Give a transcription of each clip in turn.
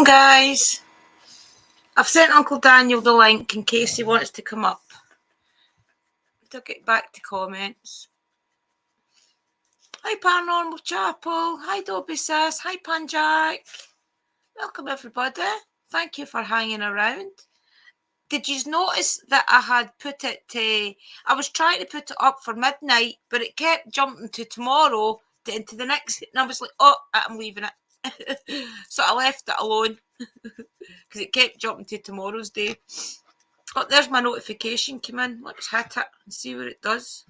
Welcome, guys. I've sent Uncle Daniel the link in case he wants to come up. I'll get back to comments. Hi, Paranormal Chapel. Hi, Dobby Sis. Hi, Panjack. Welcome, everybody. Thank you for hanging around. Did you notice that I had put it to... I was trying to put it up for midnight, but it kept jumping to tomorrow, into the next... And I was like, oh, I'm leaving it. So I left it alone. Because it kept jumping to tomorrow's day. Oh, there's my notification come in. Let's hit it and see what it does.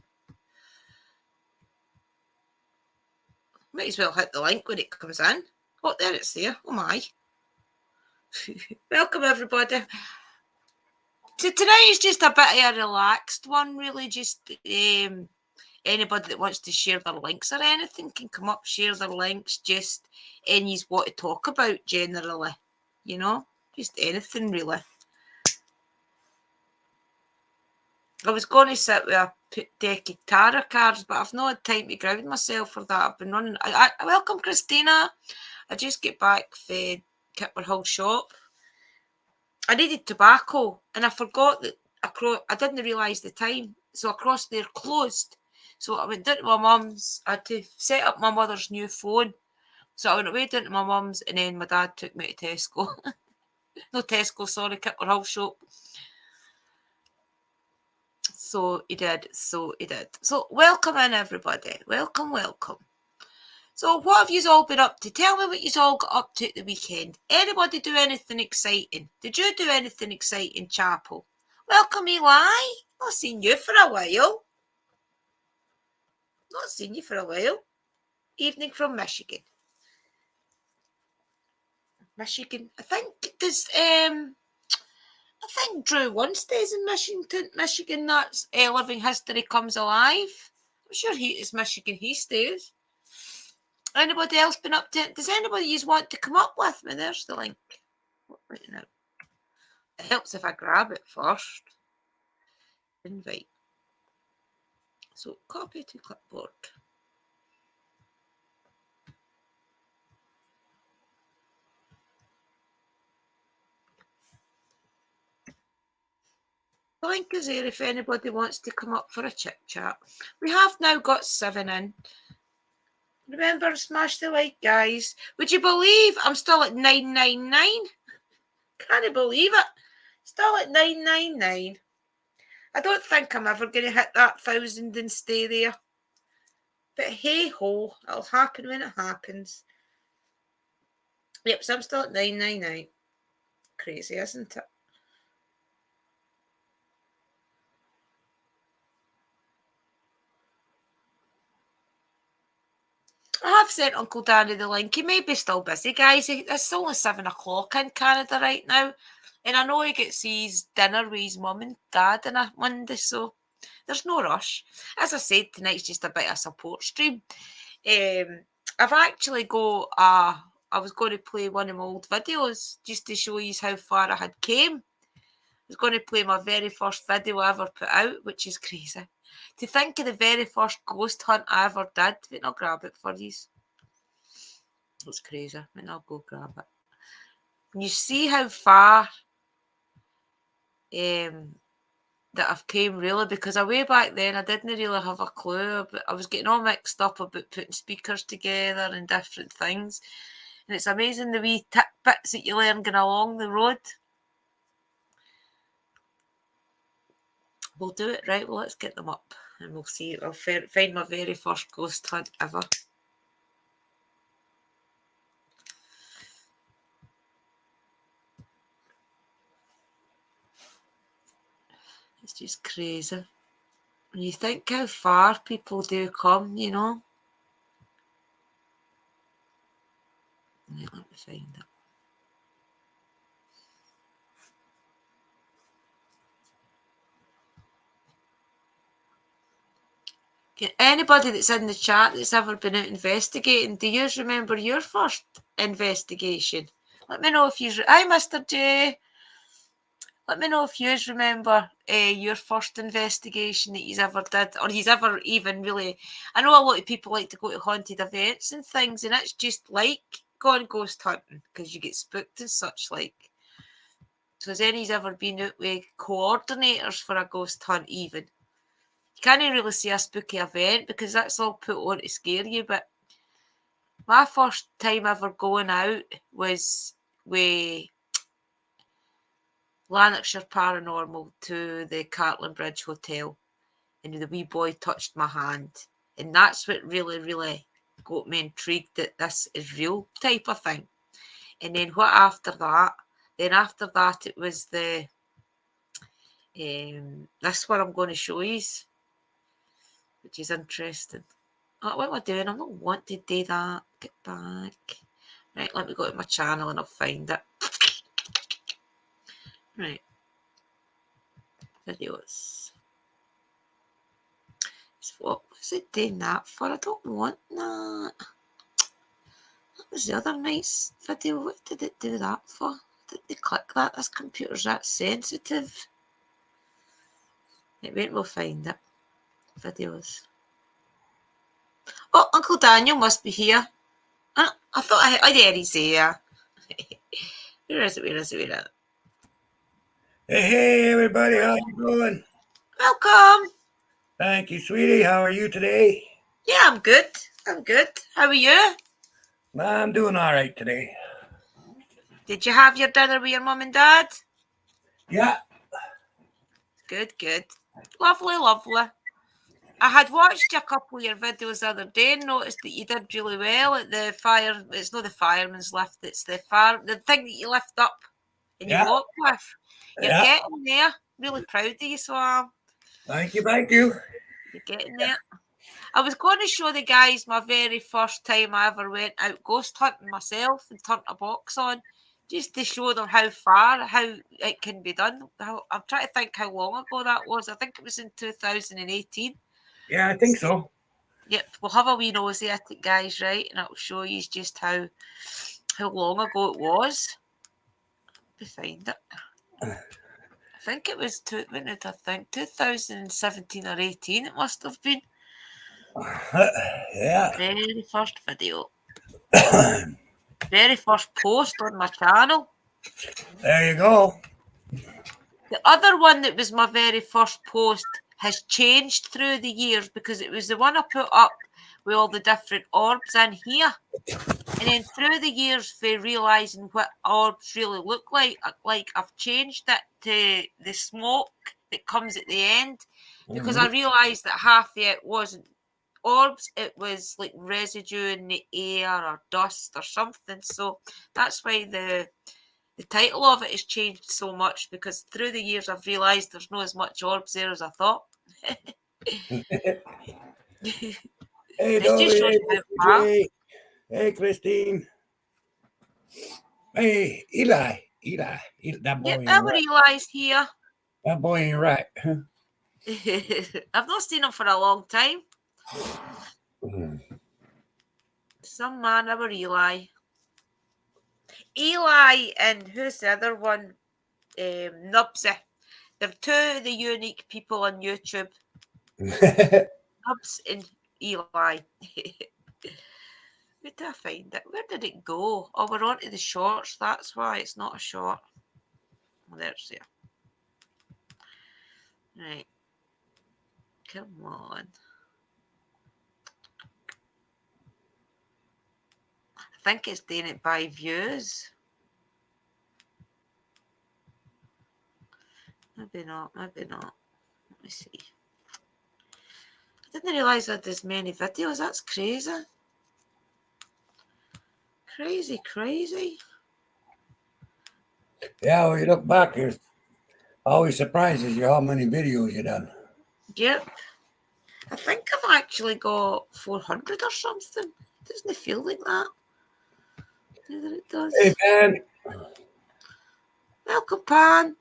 Might as well hit the link when it comes in. Oh, there it's there. Oh my. Welcome, everybody. So tonight is just a bit of a relaxed one, really. Just anybody that wants to share their links or anything can come up, share their links. Just any's what to talk about generally. You know, just anything really. I was going to sit with a deck of tarot cards, but I've not had time to ground myself for that. I've been running. I welcome, Christina. I just get back from Kipper Hill shop. I needed tobacco, and I forgot that I didn't realise the time. So across there closed. So I went down to my mum's. I had to set up my mother's new phone. So I went away down to my mum's, and then my dad took me to Tesco. No, Tesco, sorry, Kipper Hill shop. So he did. So welcome in, everybody. Welcome. So what have you all been up to? Tell me what you all got up to at the weekend. Anybody do anything exciting? Did you do anything exciting, Chapel? Welcome, Eli. Not seen you for a while. Evening from Michigan. I think Drew one stays in Michigan. That's Living History Comes Alive. I'm sure it's Michigan he stays. Anybody else been up to it? Does anybody you want to come up with me? There's the link. Right now. It helps if I grab it first. Invite. So copy to clipboard. The link is there if anybody wants to come up for a chit chat. We have now got 7 in. Remember, smash the like, guys. Would you believe I'm still at 999? Can't believe it. Still at 999. I don't think I'm ever going to hit that 1,000 and stay there. But hey ho, it'll happen when it happens. Yep, so I'm still at 999. Crazy, isn't it? I have sent Uncle Danny the link. He may be still busy, guys. It's only 7 o'clock in Canada right now. And I know he gets his dinner with his mum and dad on a Monday, so there's no rush. As I said, tonight's just a bit of a support stream. I've actually I was going to play one of my old videos just to show you how far I had came. I was going to play my very first video I ever put out, which is crazy. To think of the very first ghost hunt I ever did. Wait, I'll grab it for you. It's crazy. Wait, I'll go grab it. And you see how far that I've came, really, because way back then I didn't really have a clue. But I was getting all mixed up about putting speakers together and different things. And it's amazing the wee bits that you learn going along the road. We'll do it, right? Well, let's get them up and we'll see. I'll find my very first ghost hunt ever. It's just crazy. When you think how far people do come, you know. Right, let me find it. Anybody that's in the chat that's ever been out investigating, do you remember your first investigation? Let me know if you... Hi, Mr. J. Let me know if you remember your first investigation that you ever did, or you ever even really... I know a lot of people like to go to haunted events and things, and it's just like gone ghost hunting because you get spooked and such like. So has any's ever been out with coordinators for a ghost hunt even? You can't really see a spooky event because that's all put on to scare you, but my first time ever going out was with Lanarkshire Paranormal to the Cartland Bridge Hotel, and the wee boy touched my hand. And that's what really, really got me intrigued that this is real type of thing. And then what after that? Then after that it was the this one I'm going to show you, which is interesting. Oh, what am I doing? I'm not wanting to do that. Get back. Right, let me go to my channel and I'll find it. Right. Videos. What was it doing that for? I don't want that. That was the other nice video. What did it do that for? Did they click that? This computer's that sensitive. Right, wait, we'll find it. Videos. Oh, Uncle Daniel must be here. I thought I there he's here. Where is it? Where is it? Where is it? Hey, everybody, how you doing? Welcome. Thank you, sweetie. How are you today? Yeah, I'm good. I'm good. How are you? I'm doing all right today. Did you have your dinner with your mum and dad? Yeah. Good, good. Lovely, lovely. I had watched a couple of your videos the other day and noticed that you did really well at the fire. It's not the fireman's lift, it's the thing that you lift up and you Yeah. walk with. You're Yeah. getting there. Really proud of you, so Thank you. Thank you. you're getting there. I was going to show the guys my very first time I ever went out ghost hunting myself and turned a box on, just to show them how it can be done. I'm trying to think how long ago that was. I think it was in 2018. Yeah, I think so. Yep, we'll have a wee nosy at it, guys, right? And it'll show you just how long ago it was. Let me find it. I think it was 2017 or 18 it must have been. Yeah. Very first video. Very first post on my channel. There you go. The other one that was my very first post has changed through the years because it was the one I put up with all the different orbs in here. And then through the years for realising what orbs really look like I've changed it to the smoke that comes at the end because I realised that half of it wasn't orbs, it was like residue in the air or dust or something. So that's why the title of it has changed so much because through the years I've realised there's not as much orbs there as I thought. Hey, It's just Dobby. shows Hey, you Mr. how far. J. Hey, Christine. Hey, Eli. That boy Yep, ain't I right. realised here. That boy ain't right. I've not seen him for a long time. Some man over Eli. Eli and who's the other one? Nubsy. They're two of the unique people on YouTube. Nubs and Eli. Where did I find it? Where did it go? Oh, we're on to the shorts. That's why it's not a short. Well, there's there. Right. Come on. I think it's doing it by views. Maybe not. Maybe not. Let me see. I didn't realise I had this many videos. That's crazy. Crazy. Yeah, when you look back, it always surprises you how many videos you done. Yep. I think I've actually got 400 or something. Doesn't it feel like that? Neither it does. Hey, man. Welcome, Pan.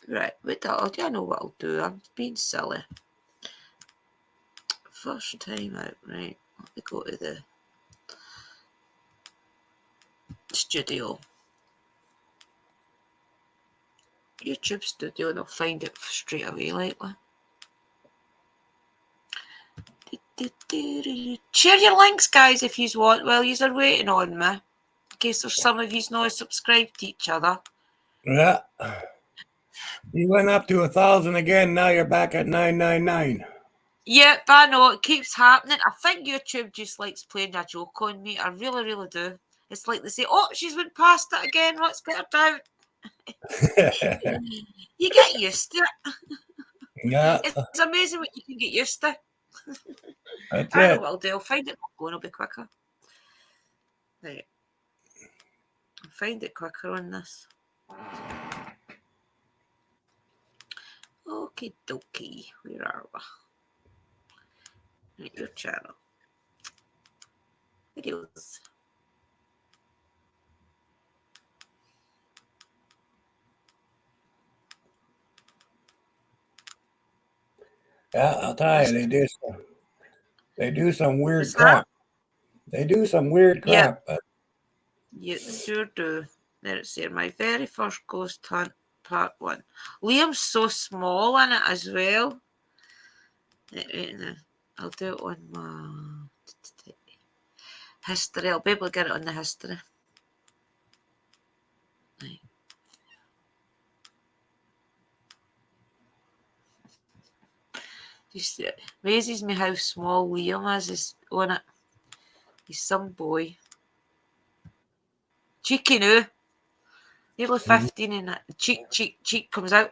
Right, wait, I know what I'll do. I'm being silly. First time out, right. Let me go to the studio. YouTube studio and I'll find it straight away, likely. Share your links, guys, if you want, while you're waiting on me. In case there's some of you's not subscribed to each other. Yeah. You went up to 1,000 again. Now you're back at 999. Yep, I know, it keeps happening. I think YouTube just likes playing a joke on me. I really, really do. It's like they say, oh, she's went past it again. Let's get her down. You get used to it. Yeah, It's amazing what you can get used to. that's I know it. what I'll do. I'll find it going, it'll be quicker. Right. I'll find it quicker on this. Okie dokie. Where are we? Right, your channel. Videos. Yeah, I'll tell you, they do some weird What's that? crap. They do some weird Yeah. crap. But Yeah, they sure do. There it's there. My very first ghost hunt, part 1. Liam's so small in it as well. Right now. I'll do it on my history. I'll be able to get it on the history. Right. Just it amazes me how small Liam is on it. He's some boy. Cheeky now. Nearly 15 and that cheek comes out.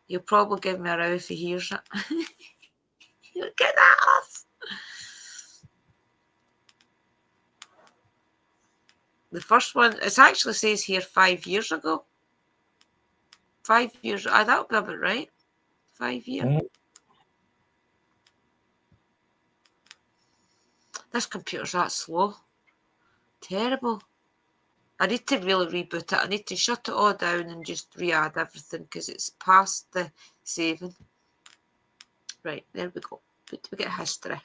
He'll probably give me a row if he hears it. Get that off. The first one, it actually says here 5 years ago. 5 years, that would be about right. 5 years. This computer's that slow. Terrible. I need to really reboot it. I need to shut it all down and just re-add everything because it's past the saving. Right, there we go. But we get history.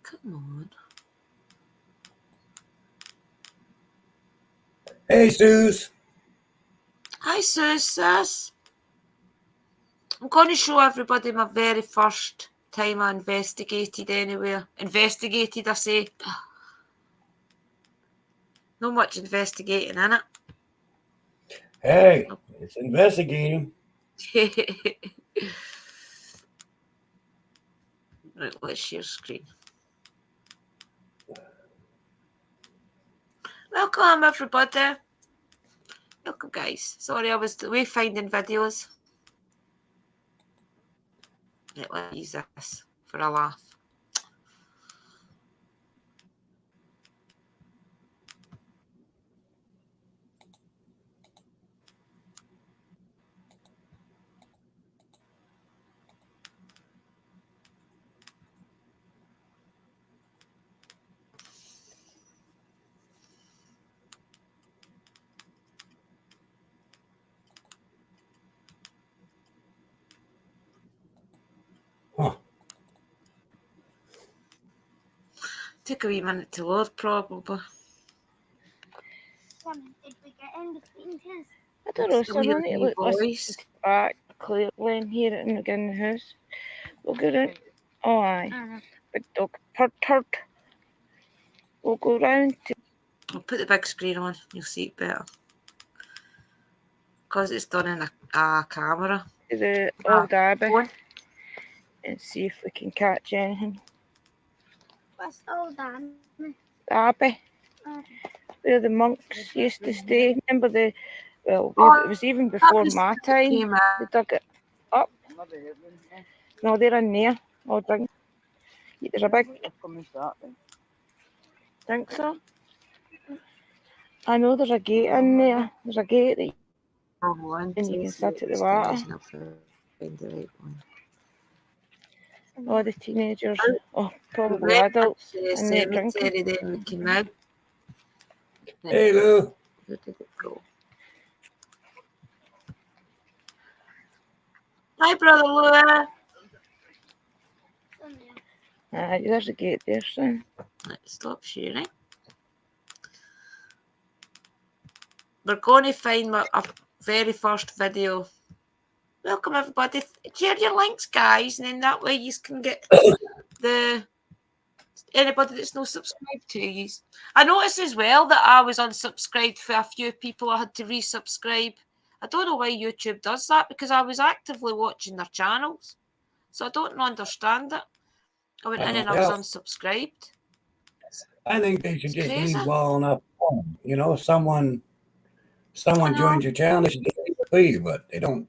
Come on. hey, Suze. Hi, sis. I'm going to show everybody my very first time I investigated anywhere. Investigated, I say. Not much investigating in it. Hey, it's investigating. Right, let's share screen. Welcome, everybody. Welcome, guys. Sorry, I was away finding videos. Right, let's use this for a laugh. Huh. Took a wee minute to load, probably. Did we get in between his? I don't know, It's a son. I weird need to wee look voice. back clearly in here in the house. We'll go round. Oh, aye. Big dog. Turd. We'll go round to. I'll put the big screen on. You'll see it better. Because it's done in a camera. The old Abbey Phone. and see if we can catch anything. What's all done? The Abbey, where the monks used to stay. Remember it was even before my time. They dug it up. No, they're in there. All drink. There's a big. Think so? I know there's a gate in there. There's a gate that and you can sit at the water. All the teenagers, probably adults, and they're drinking. Then we came out. Hey, Lou. Where did it go? Hi, Brother Lua. There's a gate there, son. Let's stop sharing. We're going to find our very first video. Welcome, everybody. Share your links, guys, and then that way you can get anybody that's not subscribed to you. I noticed as well that I was unsubscribed for a few people. I had to resubscribe. I don't know why YouTube does that, because I was actively watching their channels. So I don't understand it. I went in and I was unsubscribed. I think they should just leave well enough. You know, someone joins your channel, they should leave, but they don't.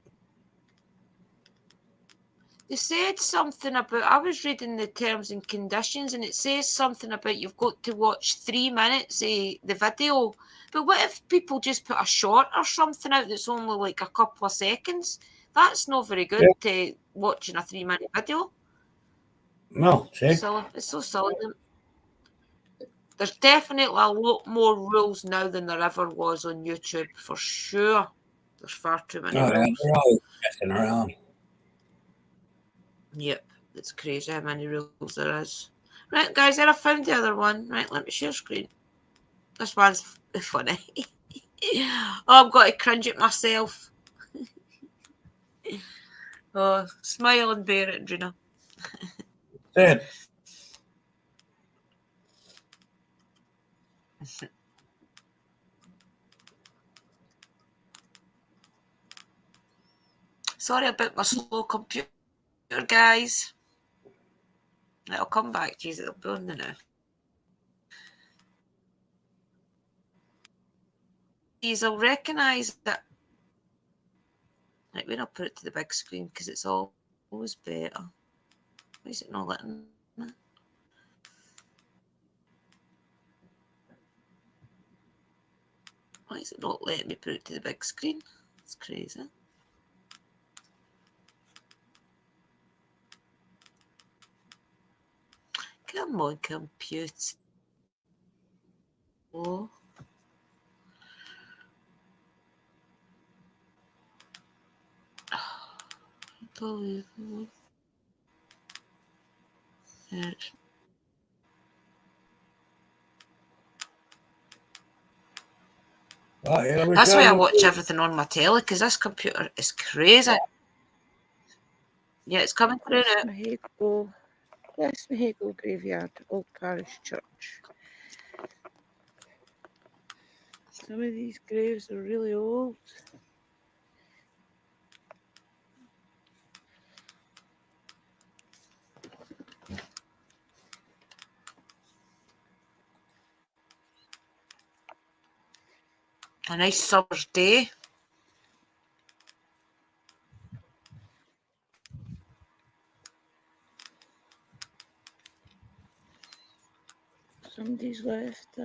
They said something about, I was reading the terms and conditions, and it says something about you've got to watch 3 minutes of the video. But what if people just put a short or something out that's only like a couple of seconds? That's not very good to watching a 3-minute video. No, see? So it's so silly. There's definitely a lot more rules now than there ever was on YouTube, for sure. There's far too many rules. They're always messing around. Yep, it's crazy how many rules there is. Right, guys, there I found the other one. Right, let me share screen. This one's funny. Oh, I've got to cringe at myself. Oh, smile and bear it, Drina. Sid. Sorry about my slow computer, guys. It'll come back. Jeez, it'll be on the now. You'll recognise that. Right, we're not put it to the big screen because it's always better. Why is it not letting me? Why is it not letting me put it to the big screen? It's crazy. Come on, computer. Oh. Unbelievable. That's why I watch everything on my telly, because this computer is crazy. Yeah, it's coming through now. West Mahego Graveyard, Old Parish Church. Some of these graves are really old. A nice summer's day. Somebody's left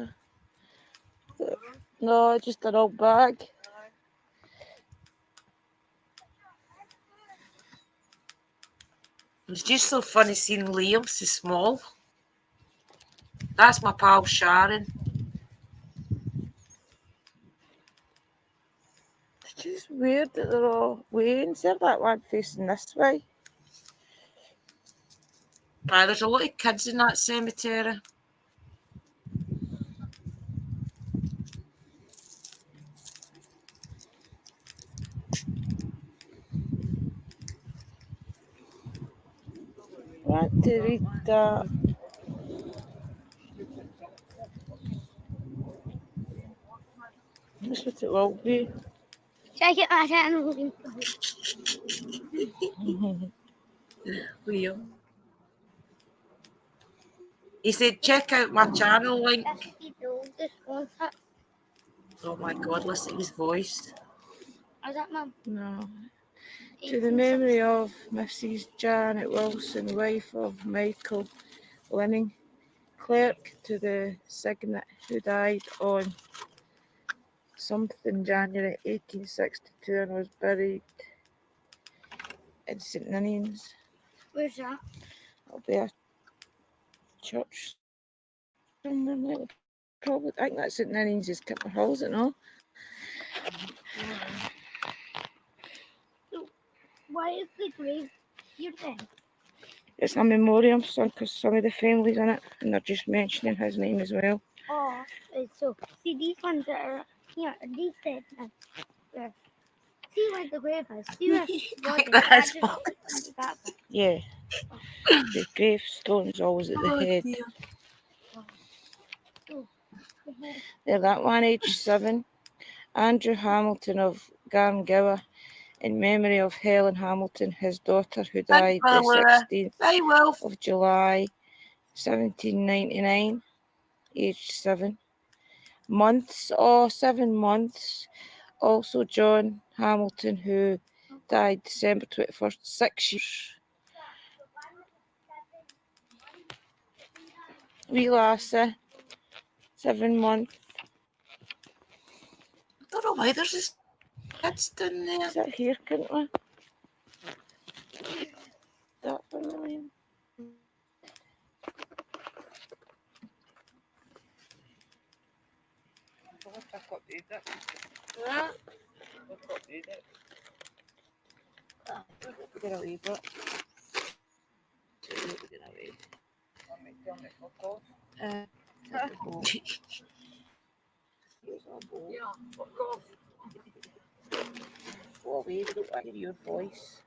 no, just an old bag. It's just so funny seeing Liam so small. That's my pal Sharon. It's just weird that they're all way instead of that one facing this way. There's a lot of kids in that cemetery. I want to read that. That's what it will be. Check it my channel. Liam. He said, check out my channel link. Oh my God, listen to his voice. Is that Mum? No. To the memory of Mrs. Janet Wilson, wife of Michael Linning, clerk to the Signet, who died on something January 1862 and was buried in St Ninians. Where's that? It'll be a church somewhere. Probably, I think that's St Ninians' is Kipper Hall, is it not? Why is the grave here then? It's a memoriam son because some of the family's in it and they're just mentioning his name as well. Oh, so see these ones that are here, these dead men. There. See where the grave is. See where his body. That's That just comes back. Yeah. The gravestone's always at the head. dear. There, that one, age 7. Andrew Hamilton of Garngower, in memory of Helen Hamilton, his daughter, who died the 16th Bye, Wolf. of July 1799, aged 7 months. 7 months. Also John Hamilton, who died December 21st, 6 years. Wee lassie, 7 months. I don't know why there's this kids down there. Is that here, couldn't we? That one, William. Get away, but go away, we don't want to hear your voice.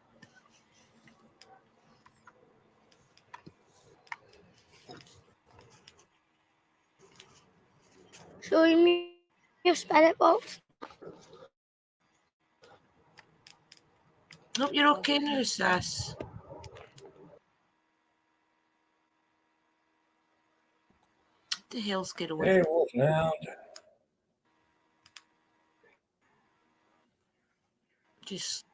Show me your spirit box. Hope you're okay now, Sass. What the hell's going on? Hey, Wolfhound. Just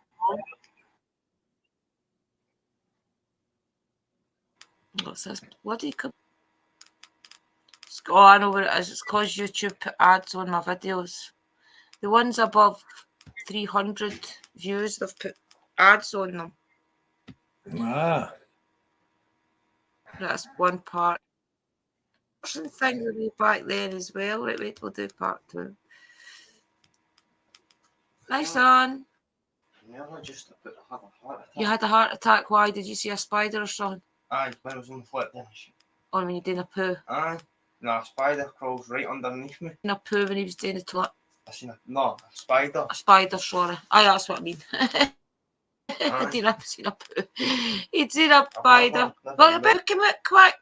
what's this bloody oh, I know what it is. It's because YouTube put ads on my videos. The ones above 300 views, they've put ads on them. Ah. That's one part. Thing will be back then as well. Right, wait, we'll do part 2. Nice on. Just about to have a heart attack. You had a heart attack. Why? Did you see a spider or something? Aye, when I was on the flip then. Or when you doing a poo? Aye. No, a spider crawls right underneath me. In a poo when he was doing the toilet. I seen a spider. A spider, sorry. Aye, that's what I mean. Aye. Did I seen a poo? He'd seen a spider. Well, you better come out quick.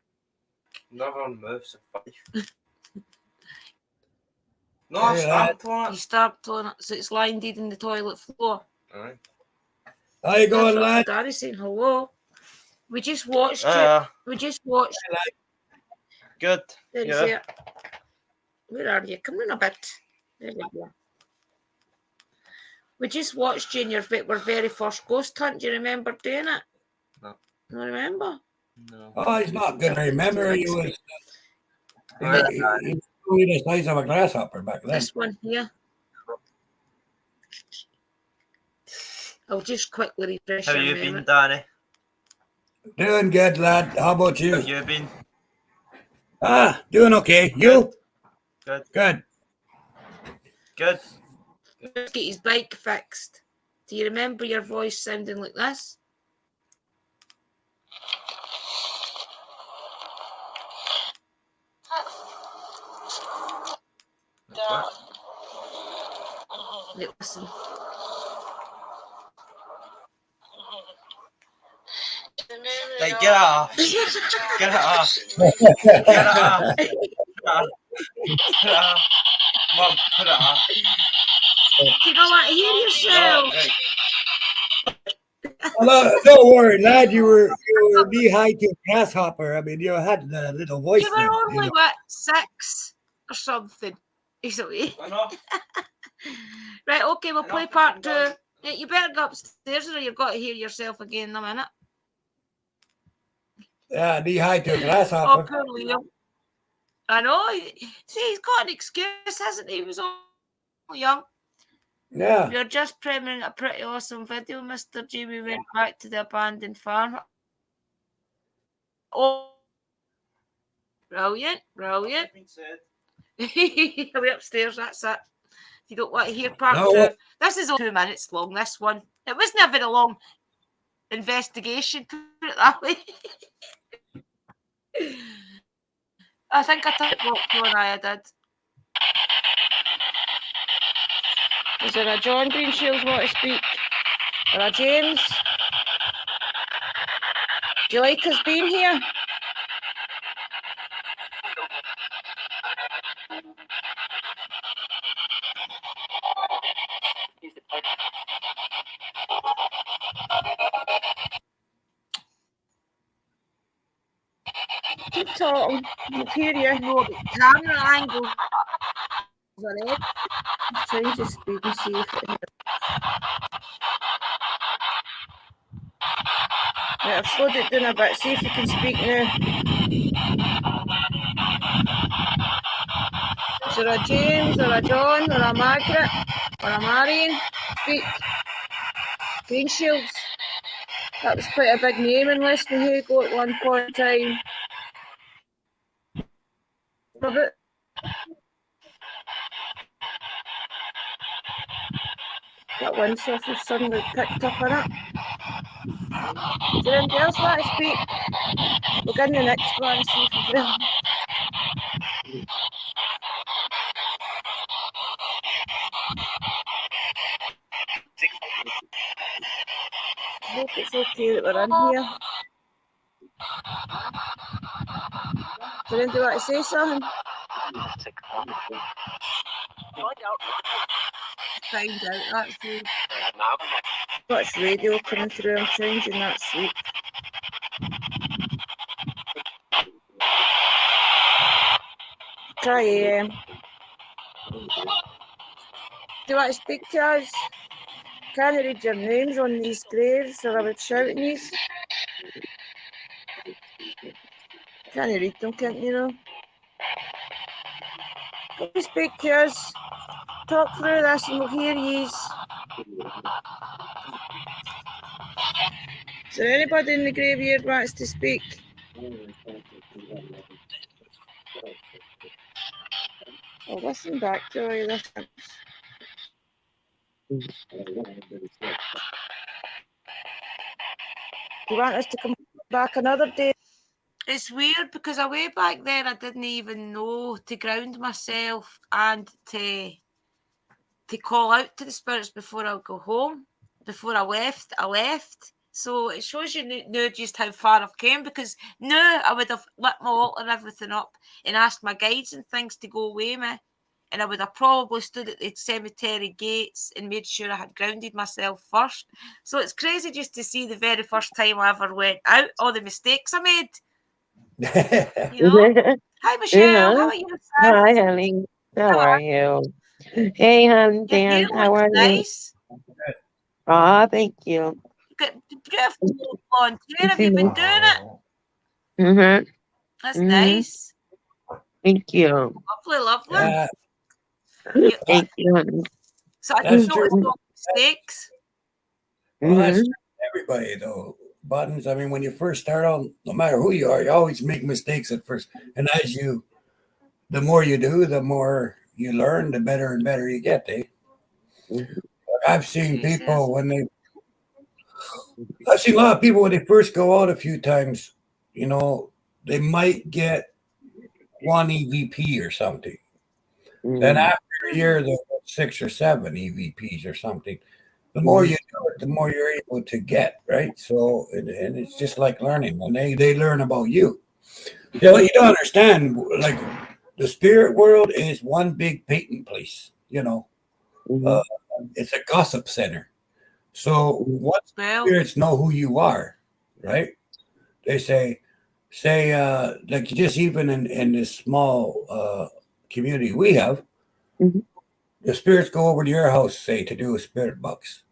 Never moves a five. No, I stamped on You it. stamped on it, so it's lying dead in the toilet floor. Aye. How you going, lad? Daddy's saying hello. We just watched it. We just watched. Good. There you Yeah. see it. Where are you? Come in a bit. There you go. We just watched you in your very first ghost hunt. Do you remember doing it? No. You remember? No. Oh, he's not going to remember. He was Aye. the size of a grasshopper back then. This one here. I'll just quickly refresh How your you memory. been, Danny? Doing good, lad. How about How you? you been? Ah, doing okay. You? Good. Good. Good. Let's get his bike fixed. Do you remember your voice sounding like this? What? Wait, listen. Hey, get it off. Get it off. Get it off. Get it off. Put it off. Mum, put it off. You don't want to hear yourself. No, right. Well, don't worry, lad. You were knee high to a grasshopper. I mean, you had the little voice. You were Then, only, you know. what, 6 or something? Is it? I know. Right, okay, we'll play part 2. Yeah, you better go upstairs or you've got to hear yourself again in a minute. Yeah, knee high to a Oh, grasshopper. poor Liam. I know. See, he's got an excuse, hasn't he? He was only young. Yeah. You're just premiering a pretty awesome video, Mr. G. We went back to the abandoned farm. Oh, brilliant, brilliant. I'll be upstairs, that's it. If you don't want to hear part No, 2, what? this is only 2 minutes long, this one. It wasn't a very long investigation, put it that way. I think I took one I did. Is there a John Greenshields want to speak? Or a James? Do you like us being here? Keep talking. We'll hear you. No, but camera angles are it. I'm trying to speak and see if it helps. Right, I've slowed it down a bit. See if you can speak now. Is there a James or a John or a Margaret or a Marion? Speak. Greenshields. That was quite a big name in Western Hugo at one point in time. Robert? That windsurf was suddenly picked up on it. Is there anybody else want to speak? We'll get in the next one and see if we will. I hope it's okay that we're in here. Does anybody want to say something? Find out, that's good. Much radio coming through. I'm changing that sleep. Try do you want to speak to us? Can I read your names on these graves or I would shout at you? Can you read them, can't you know? Can you speak to us? Talk through this and we'll hear yous. Is there anybody in the graveyard wants to speak? I'll listen back to all this. Do you want us to come back another day? It's weird because way back then I didn't even know to ground myself and to call out to the spirits before I go home. Before I left. So it shows you know just how far I've came, because now I would have lit my altar and everything up and asked my guides and things to go away me. And I would have probably stood at the cemetery gates and made sure I had grounded myself first. So it's crazy just to see the very first time I ever went out, all the mistakes I made. You know? Hi, Michelle. How are you? Hi, honey. How are you? Hey, hon, Dan. How are nice. you? Oh, thank you. Beautiful blonde hair. Have you been doing it? Mm-hmm. That's nice. Thank you. Lovely. Thank you, honey. So I just noticed no mistakes. Well, that's everybody, though. Buttons. I mean, when you first start out, no matter who you are, you always make mistakes at first. And the more you do, the more you learn, the better and better you get, eh? I've seen people I've seen a lot of people when they first go out a few times, you know, they might get one EVP or something. Then after a year, they'll get 6 or 7 EVPs or something. The more you do it, the more you're able to get, right? So, and it's just like learning, and they learn about you. You don't understand, like, the spirit world is one big painting place, you know. It's a gossip center. So once spirits know who you are, right? They say, like, just even in this small community we have, the spirits go over to your house, say, to do a spirit box,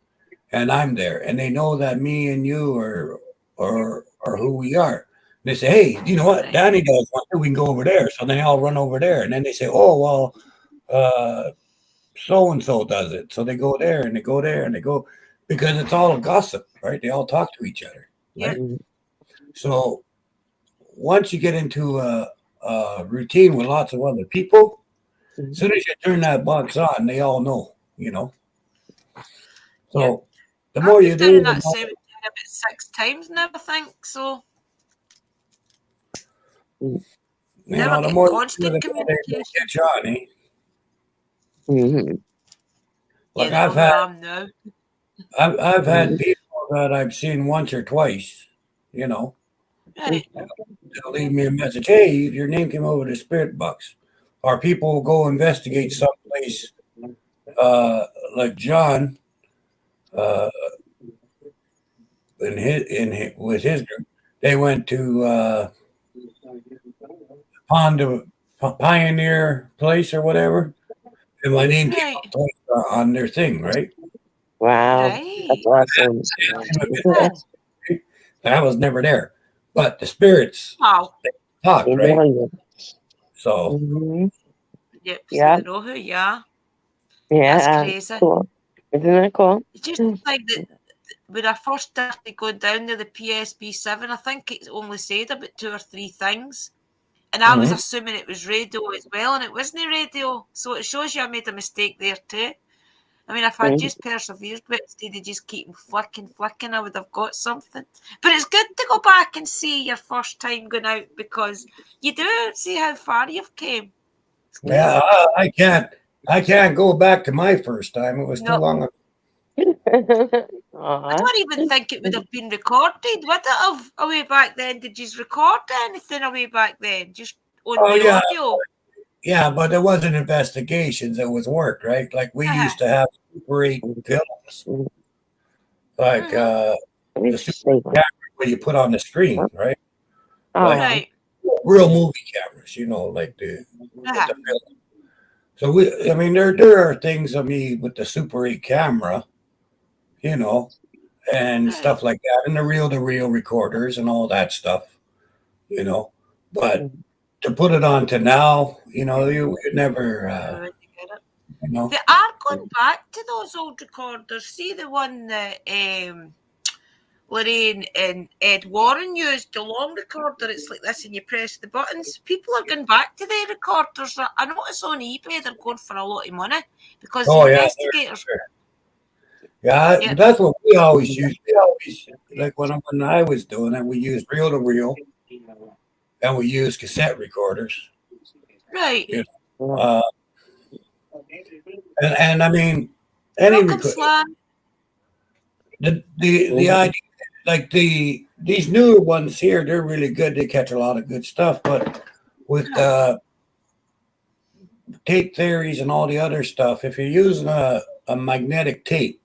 and I'm there, and they know that me and you are who we are. They say, hey, you know what? Danny does one, we can go over there. So they all run over there, and then they say, oh well, so and so does it. So they go there and they go there and they go, because it's all a gossip, right? They all talk to each other, right? So once you get into a routine with lots of other people, as soon as you turn that box on, they all know, you know. So the more you do, that cemetery about 6 times now, I think. So You now know, I the get more constant they communication. get Johnny. Mm-hmm. Like You know who I am now. I've had people that I've seen once or twice. You know, Right. they'll leave me a message. Hey, your name came over to Spirit Box, or people will go investigate someplace. Like John, uh, with his group, they went to Pond Pioneer Place or whatever, and my name came Right. up twice on their thing, right? Wow. Right. That's awesome. I was never there, but the spirits Wow. talk, They right? know you. So Mm-hmm. Yep. So Yeah. they know who you are. That's Yeah. crazy. Cool. Isn't that cool? It's just like that when I first started going down there, the PSB 7, I think it only said about 2 or 3 things. And I was mhm. assuming it was radio as well, and it wasn't radio. So it shows you I made a mistake there too. I mean, if I Mm-hmm. just persevered with it instead of just keep flicking, I would have got something. But it's good to go back and see your first time going out because you do see how far you've came. It's good. Yeah, I can't go back to my first time. It was too No, long ago. I Aw. don't even think it would have been recorded. Would it have away back then? Did you record anything away back then? Just on Oh the yeah, audio? yeah, but it wasn't investigations. It was work, right? Like we Uh-huh. used to have Super 8 films, like Mm-hmm. the Super 8 camera where you put on the screen, right? Like Oh. Right. real movie cameras, you know, like Uh-huh. the film. So I mean, there are things of me with the Super 8 camera, you know, and Right. stuff like that, and the reel-to-reel recorders and all that stuff, you know. But to put it on to now, you know, you could never, Never went to get it. you know. They are going back to those old recorders. See the one that Lorraine and Ed Warren used, the long recorder. It's like this, and you press the buttons. People are going back to their recorders. I notice on eBay they're going for a lot of money because the Oh yeah, investigators. yeah. Yeah, That's what we always used. We always like when I was doing it, we used reel-to-reel and we used cassette recorders. right. You know, and I mean, any Welcome, record. Slam. The idea, like these newer ones here, they're really good. They catch a lot of good stuff, but with tape theories and all the other stuff, if you're using a magnetic tape,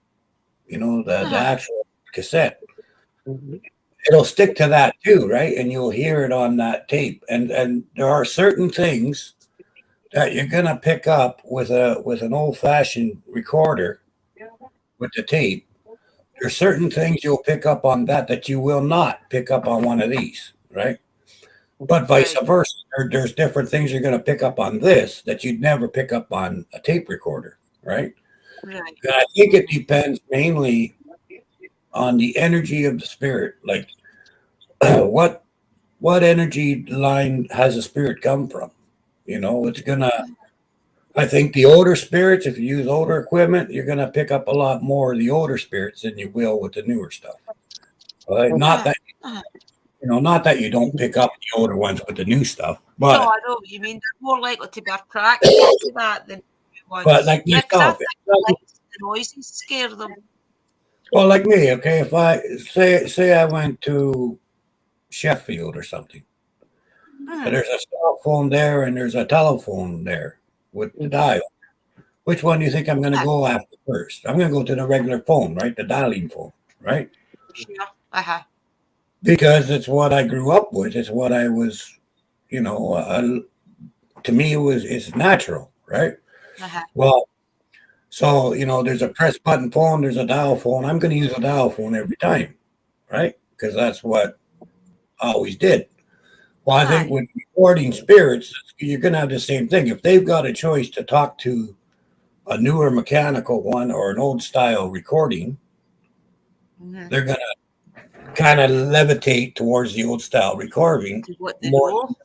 you know, the actual cassette, it'll stick to that too, right? And you'll hear it on that tape. And there are certain things that you're gonna pick up with an old fashioned recorder with the tape. There's certain things you'll pick up on that you will not pick up on one of these, right? But vice Right. versa. There's different things you're going to pick up on this that you'd never pick up on a tape recorder, right? Right. And I think it depends mainly on the energy of the spirit. Like what energy line has a spirit come from? You know, it's gonna. I think the older spirits, if you use older equipment, you're gonna pick up a lot more of the older spirits than you will with the newer stuff. Not that not that you don't pick up the older ones with the new stuff, No, but I know what you mean. They're more likely to be attracted to that than new ones. like Yeah, because I myself, think the lights, the noises scare them. well, like me, okay, if I say I went to Sheffield or something, and there's a cell phone there and there's a telephone there with the dial. Which one do you think I'm going to go after first? I'm going to go to the regular phone, right? The dialing phone, right? Sure. Uh-huh. Because it's what I grew up with. It's what I was, you know. To me, it's natural, right? Uh-huh. Well, so you know, there's a press button phone, there's a dial phone. I'm going to use a dial phone every time, right? Because that's what I always did. Well, I think with recording spirits, you're going to have the same thing. If they've got a choice to talk to a newer mechanical one or an old style recording, they're going to kind of levitate towards the old style recording What they more, know.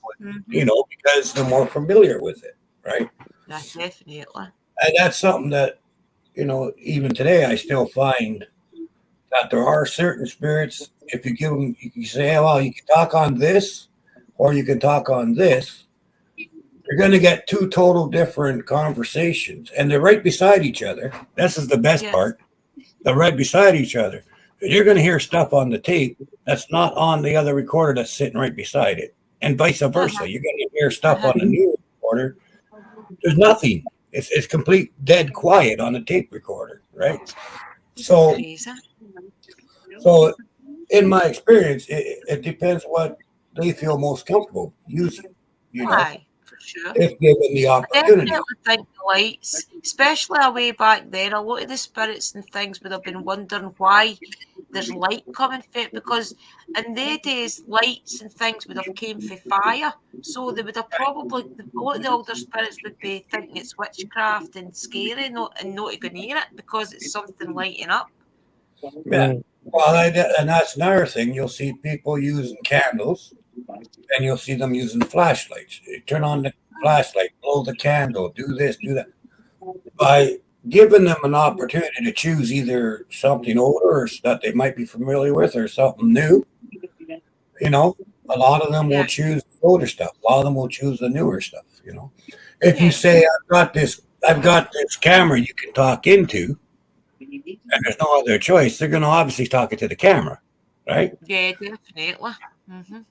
you know, because they're more familiar with it, right? Yeah, definitely. And that's something that, you know, even today I still find that there are certain spirits, if you give them, you can say, oh, well, you can talk on this or you can talk on this. You're going to get two total different conversations, and they're right beside each other. This is the best Yeah. part. They're right beside each other. You're going to hear stuff on the tape that's not on the other recorder that's sitting right beside it, and vice versa. You're going to hear stuff on the new recorder. There's nothing. It's complete dead quiet on the tape recorder, right? So, Crazy. so in my experience, it depends what they feel most comfortable using. You know, Aye, for sure. if given the I opportunity. definitely think the lights, especially way back then, a lot of the spirits and things would have been wondering why there's light coming from it, because in their days lights and things would have came from fire, so they would have probably, a lot of the older spirits would be thinking it's witchcraft and scary and not to go near it because it's something lighting up. Yeah. Well, and that's another thing. You'll see people using candles, and you'll see them using flashlights. You turn on the flashlight, blow the candle, do this, do that. By giving them an opportunity to choose either something older or that they might be familiar with or something new, you know, a lot of them will choose the older stuff. A lot of them will choose the newer stuff, you know. If you say, I've got this camera you can talk into, and there's no other choice, they're going to obviously talk it to the camera, right? Yeah, definitely.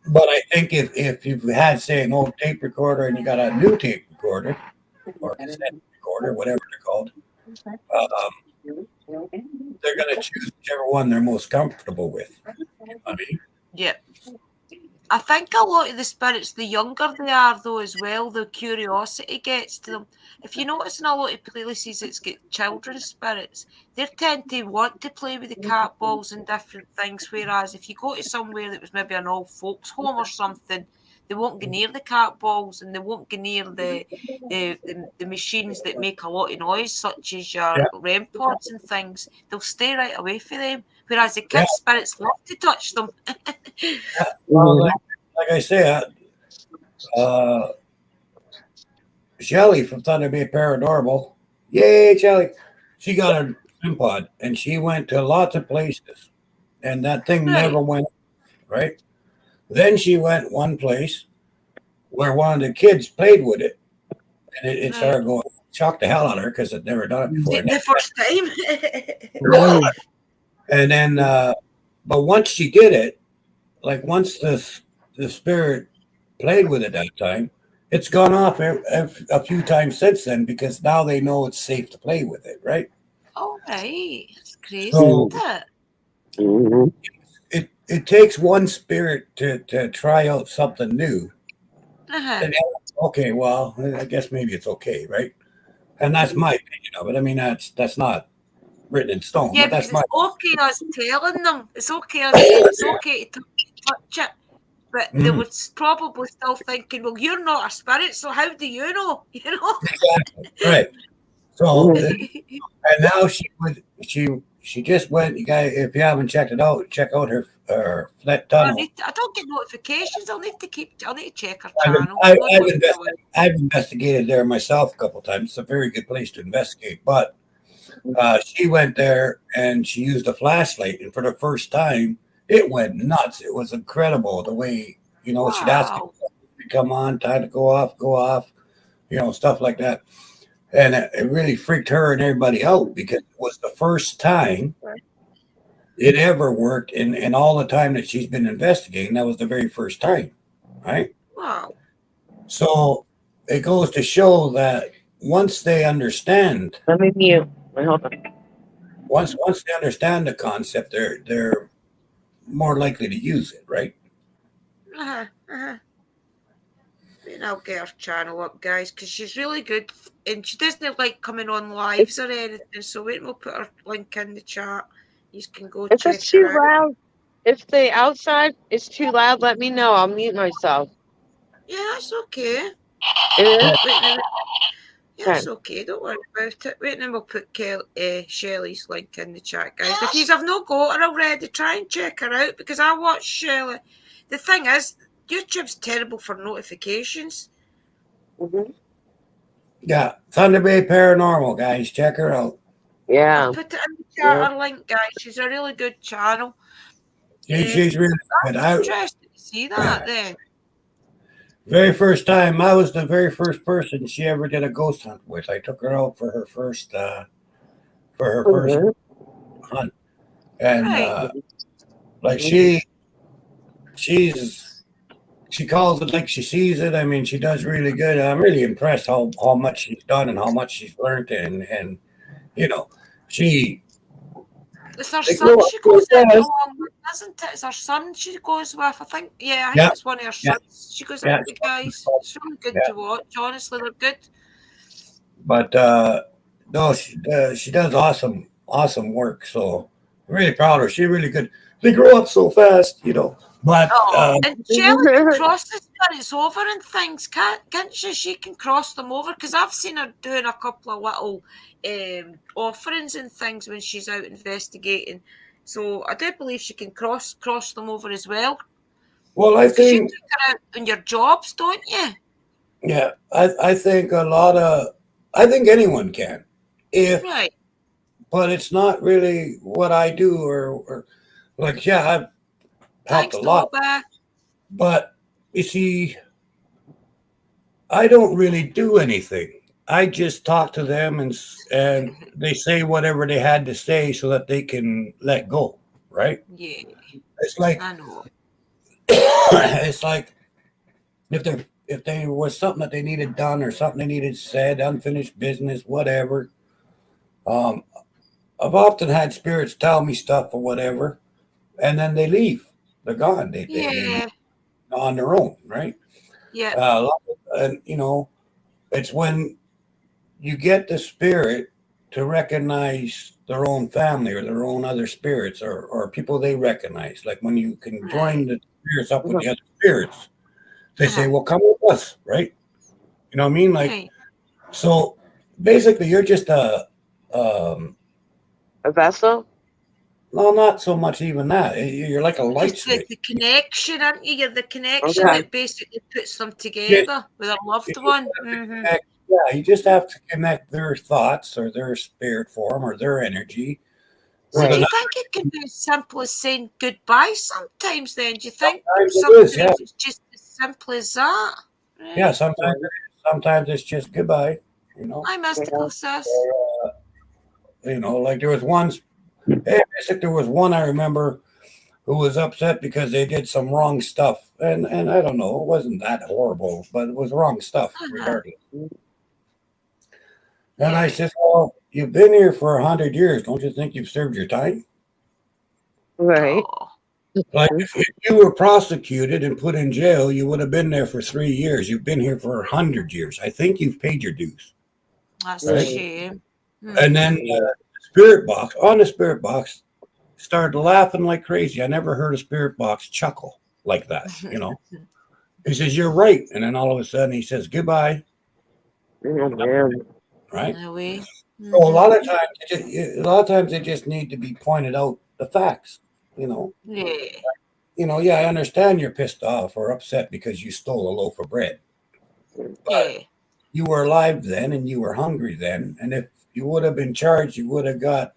But I think if you've had, say, an old tape recorder and you got a new tape recorder or cassette recorder, whatever they're called, they're going to choose whichever one they're most comfortable with. I mean, yeah. I think a lot of the spirits, the younger they are, though, as well, the curiosity gets to them. If you notice in a lot of places it's got children's spirits, they tend to want to play with the cat balls and different things, whereas if you go to somewhere that was maybe an old folks' home or something, they won't go near the cat balls and they won't go near the machines that make a lot of noise, such as your REM pods and things. They'll stay right away from them, whereas the kids' spirits love to touch them. well, like I say, Shelly from Thunder Bay Paranormal, yay, Shelly! She got a REM pod and she went to lots of places, and that thing never went right. Then she went one place where one of the kids played with it, and it started going, shocked the hell out of her because I'd never done it before. The first time. And then, but once she did it, like once the spirit played with it that time, it's gone off a few times since then because now they know it's safe to play with it, right? All right. It's crazy, So, isn't it? It takes one spirit to try out something new. And okay, well, I guess maybe it's okay, right? And that's my opinion of it. I mean, that's not written in stone. Yeah, but that's it's okay us telling them. It's okay us saying it's okay to touch it. But they were probably still thinking, well, you're not a spirit, so how do you know? You know? Exactly. Right. So, and now she just went. You guys, if you haven't checked it out, check out her Flat Tunnel. I don't get notifications. I'll need to check her channel. I've investigated there myself a couple of times. It's a very good place to investigate. But she went there and she used a flashlight, and for the first time, it went nuts. It was incredible the way, she'd ask you to come on, time to go off, stuff like that. And it really freaked her and everybody out because it was the first time it ever worked in all the time that she's been investigating. That was the very first time, right? Wow. So it goes to show that once they understand. Let me mute. Wait, hold on. Once they understand the concept, they're more likely to use it, right? And I'll get her channel up, guys, because she's really good, and she doesn't like coming on lives or anything. So wait, we'll put her link in the chat. You can go If check it's too her out. loud, if the outside is too loud, let me know. I'll mute myself. Yeah, that's okay. It is? Yeah, it's okay. Don't worry about it. Wait, and then we'll put Shelley's link in the chat, guys. If you have not got her already, try and check her out because I watch Shelley. The thing is, YouTube's terrible for notifications. Yeah, Thunder Bay Paranormal, guys, check her out. Yeah. I've put it in the chat, our link, guys. She's a really good channel. She's really good. Interesting to see that then. Very first time, I was the very first person she ever did a ghost hunt with. I took her out for her first Mhm. hunt, and Right. like she calls it like she sees it. I mean, she does really good. I'm really impressed how much she's done and how much she's learned, and you know, she. It's her They son grow up she so goes out fast. along with, isn't it? It's her son she goes with. I think Yeah, it's one of her yeah, sons. She goes yeah, out with, guys. It's really good yeah. to watch. Honestly, they're good. But no, she does awesome work. So I'm really proud of her. She's really good. They grow up so fast, you know. But Oh, and Shelley can cross the spirits over and things, can't she? She can cross them over because I've seen her doing a couple of little offerings and things when she's out investigating. So I do believe she can cross them over as well. well, I Because you think take her out on your jobs, don't you? yeah, I think I think anyone can, if Right. but it's not really what I do or like yeah, I've helped Thanks, a lot, Toba. but you see, I don't really do anything. I just talk to them and they say whatever they had to say so that they can let go, right? Yeah, It's like I know. it's like if there was something that they needed done or something they needed said, unfinished business, whatever. Um, I've often had spirits tell me stuff or whatever, and then they leave. They're gone. They Yeah, on their own, right? yeah, And you know, it's when you get the spirit to recognize their own family or their own other spirits or people they recognize. Like when you can join right. the spirits up with the other spirits, they say, Uh-huh. "Well, come with us," right? You know what I mean? Like Right. so. Basically, you're just A vessel? no, not so much even that. You're like a light Just switch. the connection, aren't you? You're the connection Okay. that basically puts them Just, together with a you loved just one. have to connect. Yeah, you just have to connect their thoughts or their spirit form or their energy So with do you another. think it can be as simple as saying goodbye sometimes then? Do you think Sometimes it is, yeah. sometimes it's just as simple as that? Yeah, Right. sometimes it's just goodbye, you know. Hi, Yeah. mystical sis. Or, you know, like there was one, there was one I remember who was upset because they did some wrong stuff. And I don't know, it wasn't that horrible, but it was wrong stuff Uh-huh. regardless. And I Yeah. said, well, you've been here for 100 years. Don't you think you've served your time? Right. Oh, Like if you were prosecuted and put in jail, you would have been there for 3 years. You've been here for 100 years. I think you've paid your dues, that's a right? shame. And then the spirit box started laughing like crazy. I never heard a spirit box chuckle like that. You know, he says, "You're right," and then all of a sudden he says, "Goodbye." Oh, man. Right. No way. So a lot of times they just need to be pointed out the facts. You know, Yeah. yeah, I understand you're pissed off or upset because you stole a loaf of bread, but Yeah. you were alive then and you were hungry then, and if you would have been charged, you would have got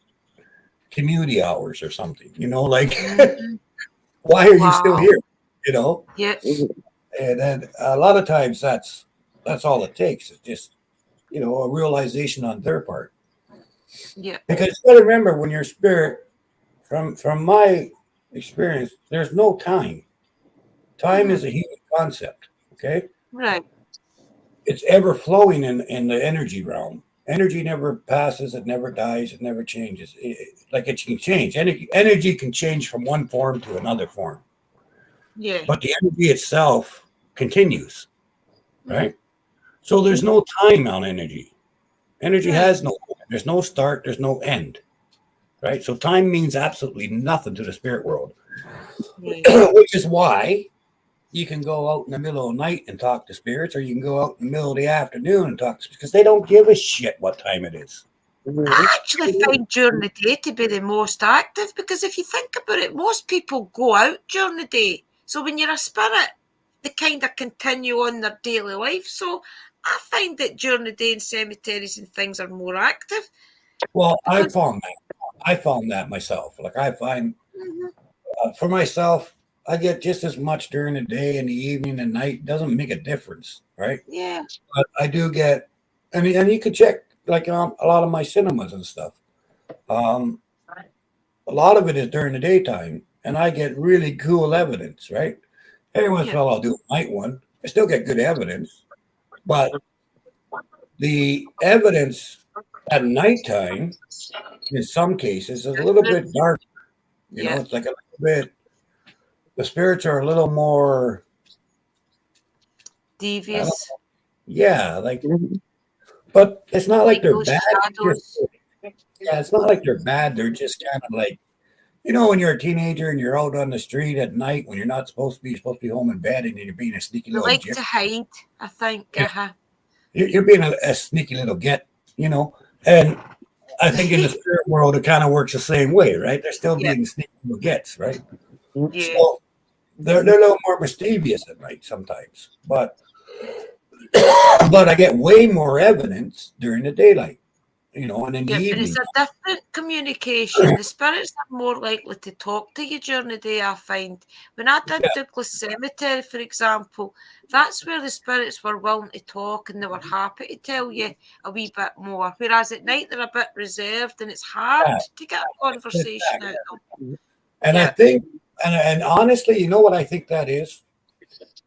community hours or something. You know, like Mhm. why are you still Wow. here? You know, Yeah. and then a lot of times that's all it takes. It's just a realization on their part. Yeah. Because you got to remember when your spirit, from my experience, there's no time. Time is a human concept. Okay, Right. it's ever flowing in the energy realm. Energy never passes. It never dies. It never changes. Like it can change. Energy can change from one form to another form, Yeah. but the energy itself continues. Mm. Right. So there's no time on energy. Energy Right. has no. There's no start. There's no end. Right. So time means absolutely nothing to the spirit world, Right. which is why you can go out in the middle of the night and talk to spirits, or you can go out in the middle of the afternoon and talk to spirits because they don't give a shit what time it is. I actually find during the day to be the most active because if you think about it, most people go out during the day. So when you're a spirit, they kind of continue on their daily life. So I find that during the day in cemeteries and things are more active. Well, I Because found that myself. Like I find Mhm. for myself, I get just as much during the day and the evening and night. It doesn't make a difference, right? Yeah, But I do get, and you could check like a lot of my cinemas and stuff. Um, a lot of it is during the daytime, and I get really cool evidence, right? Every once in yeah, a while, I'll do a night one. I still get good evidence, but the evidence at nighttime, in some cases, is a little different. bit dark. You know, Yeah, it's like a little bit. The spirits are a little more. I don't, devious, yeah, like, Mhm. but it's not like like they're those bad. Just, shadows. yeah, it's not like they're bad. They're just kind of like when you're a teenager and you're out on the street at night when you're not supposed to be, you're supposed to be home in bed, and you're being a sneaky They little like gyp. to hide, I think. You're being a sneaky little get, and I think in the spirit world it kind of works the same way, right? They're still Yeah, being sneaky little gets, right? yeah. So they're a little more mischievous at night sometimes, but I get way more evidence during the daylight, and in the Yep, and it's evening. a different communication. The spirits are more likely to talk to you during the day, I find. When I did Yeah, Douglas Cemetery, for example, that's where the spirits were willing to talk and they were happy to tell you a wee bit more. Whereas at night they're a bit reserved and it's hard yeah, to get a conversation out exactly. of them. And I Yeah. think, and honestly, you know what I think that is?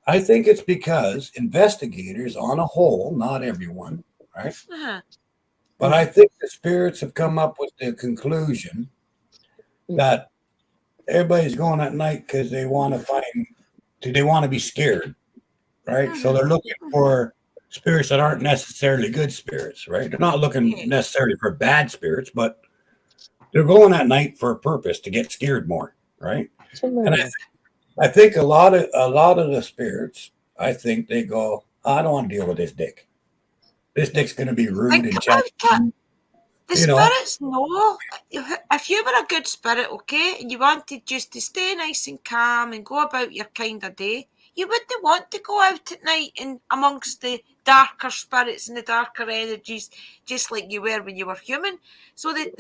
I think it's because investigators, on a whole, not everyone, right? Uh-huh. But I think the spirits have come up with the conclusion that everybody's going at night because they want to they want to be scared, right? So Mm-hmm. they're looking for spirits that aren't necessarily good spirits, right? They're not looking Yeah. necessarily for bad spirits, but they're going at night for a purpose to get scared more, right? And Similar. I think a lot of the spirits, I think they go, I don't want to deal with this dick. This dick's going to be rude Think and about it. challenging, The you know. spirits know if you were a good spirit, okay, and you wanted just to stay nice and calm and go about your kind of day, you wouldn't want to go out at night and amongst the darker spirits and the darker energies, just like you were when you were human. So the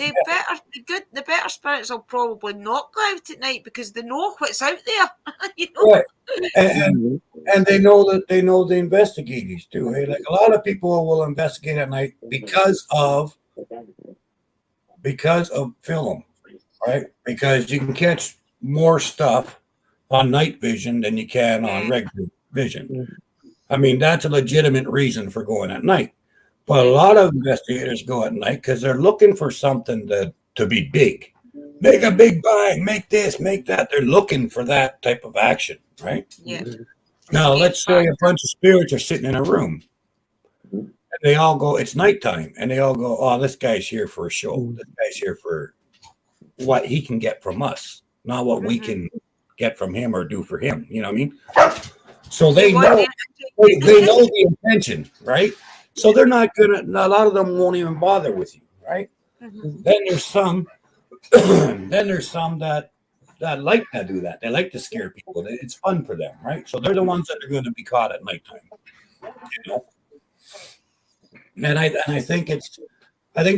better spirits will probably not go out at night because they know what's out there. you know. Right. And Mhm. and they know that they know the investigators too. Hey, like a lot of people will investigate at night because of film, right? Because you can catch more stuff on night vision than you can on Yeah, regular vision. Mhm. I mean, that's a legitimate reason for going at night. But a yeah, lot of investigators go at night because they're looking for something to be big. Make a big bang, make this, make that. They're looking for that type of action, right? yeah. Now, Scare let's say a factor. bunch of spirits are sitting in a room and they all go, it's nighttime, and they all go, oh, this guy's here for a show. This guy's here for what he can get from us, not what we Mm-hmm. can get from him or do for him. You know what I mean? So They they want know to they know the intention, right? So they're not gonna. A lot of them won't even bother with you, right? Mhm. Then there's some. then there's some that like to do that. They like to scare people. It's fun for them, right? So they're the ones that are going to be caught at nighttime, you know. And I think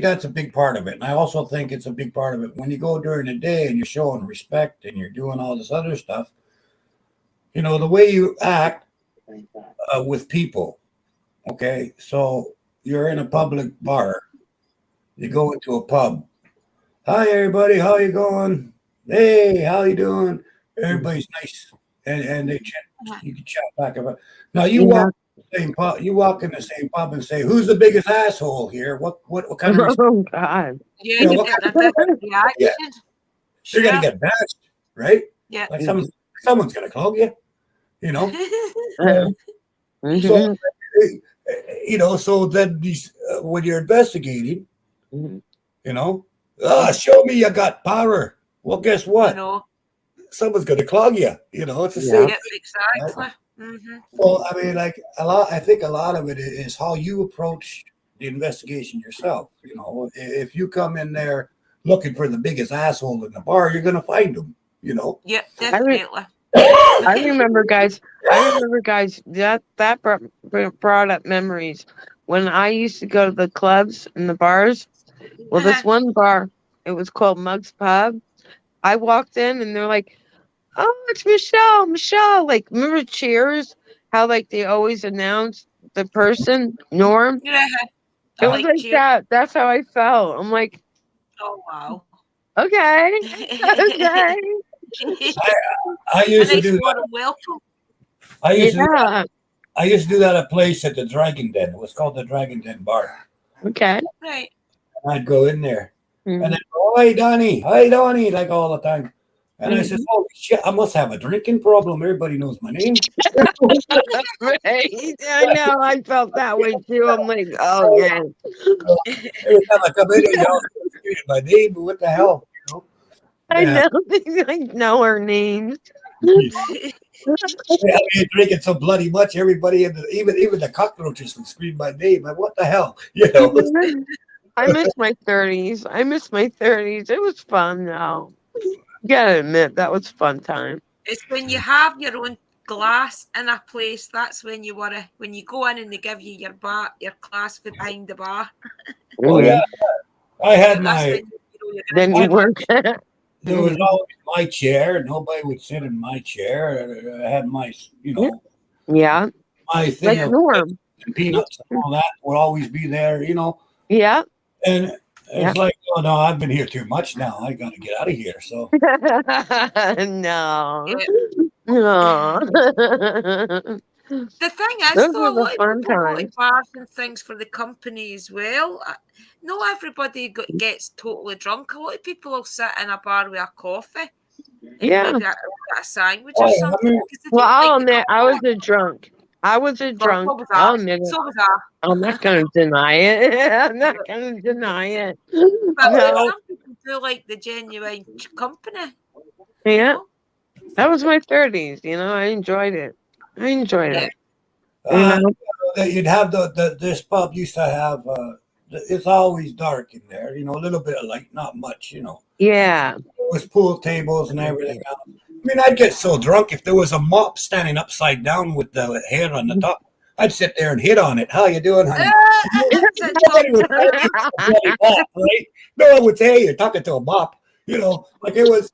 that's a big part of it. And I also think it's a big part of it when you go during the day and you're showing respect and you're doing all this other stuff. The way you act with people. Okay, so you're in a public bar. You go into a pub. Hi, everybody. How you going? Hey, how you doing? Everybody's nice, and you can chat back about. Now you Yeah. walk the same pub. You walk in the same pub and say, "Who's the biggest asshole here?" What kind of Oh God. Yeah, you know you what get kind a different yeah, reaction. you're gonna Sure. get bashed, right? Yeah. Like someone's gonna clog you, you know. Uh, So mhm. so then these when you're investigating, Mhm. you know, show me you got power. Well, guess I what? know. Someone's going to clog you. It's the same Yeah. Yep, thing. Right? exactly. Mm-hmm. Well, I mean, like I think a lot of it is how you approach the investigation yourself. If you come in there looking for the biggest asshole in the bar, you're going to find them. Yep, I re- definitely. I remember, guys. That brought up memories when I used to go to the clubs and the bars. Well, this one bar, it was called Mug's Pub. I walked in and they're like, "Oh, it's Michelle, Michelle." Like, remember Cheers? How like they always announce the person, Norm? Yeah. It was like Cheers. that. That's how I felt. I'm like, Oh wow. okay, okay. I used to nice do warm that. welcome. I used to do that. Yeah. I used to do that at a place at the Dragon Den. It was called the Dragon Den Bar. Okay. Right. And I'd go in there Mhm. and then, oh, hey, Donnie, like all the time. And I said, holy shit, I must have a drinking problem. Everybody knows my name. Right. I know. I felt that way too. I'm like, okay. Every time I come in, y'all screaming my name, but what the hell? You know? I Yeah. know. I know our names. Yeah, you're drinking so bloody much, everybody, even the cockroaches would scream my name. Like, what the hell? You know? I miss my 30s. I miss my 30s. It was fun though. You gotta admit that was fun time. It's when you have your own glass in a place. That's when you wanna. When you go in and they give you your glass for behind the bar. Oh yeah, I had That's my. when you're Then you work. There was always my chair. Nobody would sit in my chair. I had my, Yeah. my thing Like of Norm. peanuts and all that would always be there, Yeah. And it's like, oh no, I've been here too much now. I got to get out of here. So No. Yeah. No. The thing is, Those though, a were the lot of fun people go to times. bars and things for the company as well. Not everybody gets totally drunk. A lot of people will sit in a bar with a coffee and Yeah. maybe a sandwich or I something. mean, because they Well, don't I'll like the admit I was company. a drunk. I was a So drunk. was I'll I. admit it. So was I. I'm not gonna deny it. I'm not gonna deny it. But No. some people do like the genuine company. Yeah. That was my 30s. I enjoyed it. I enjoyed Yeah. it. You know? you'd have this pub used to have. It's always dark in there. A little bit of light, not much. Yeah. There was pool tables and everything else. I mean, I'd get so drunk if there was a mop standing upside down with the hair on the top. I'd sit there and hit on it. How you doing, honey? Nobody would tell you it's a bloody mop, right? No one would say, hey, you're talking to a mop. Like it was.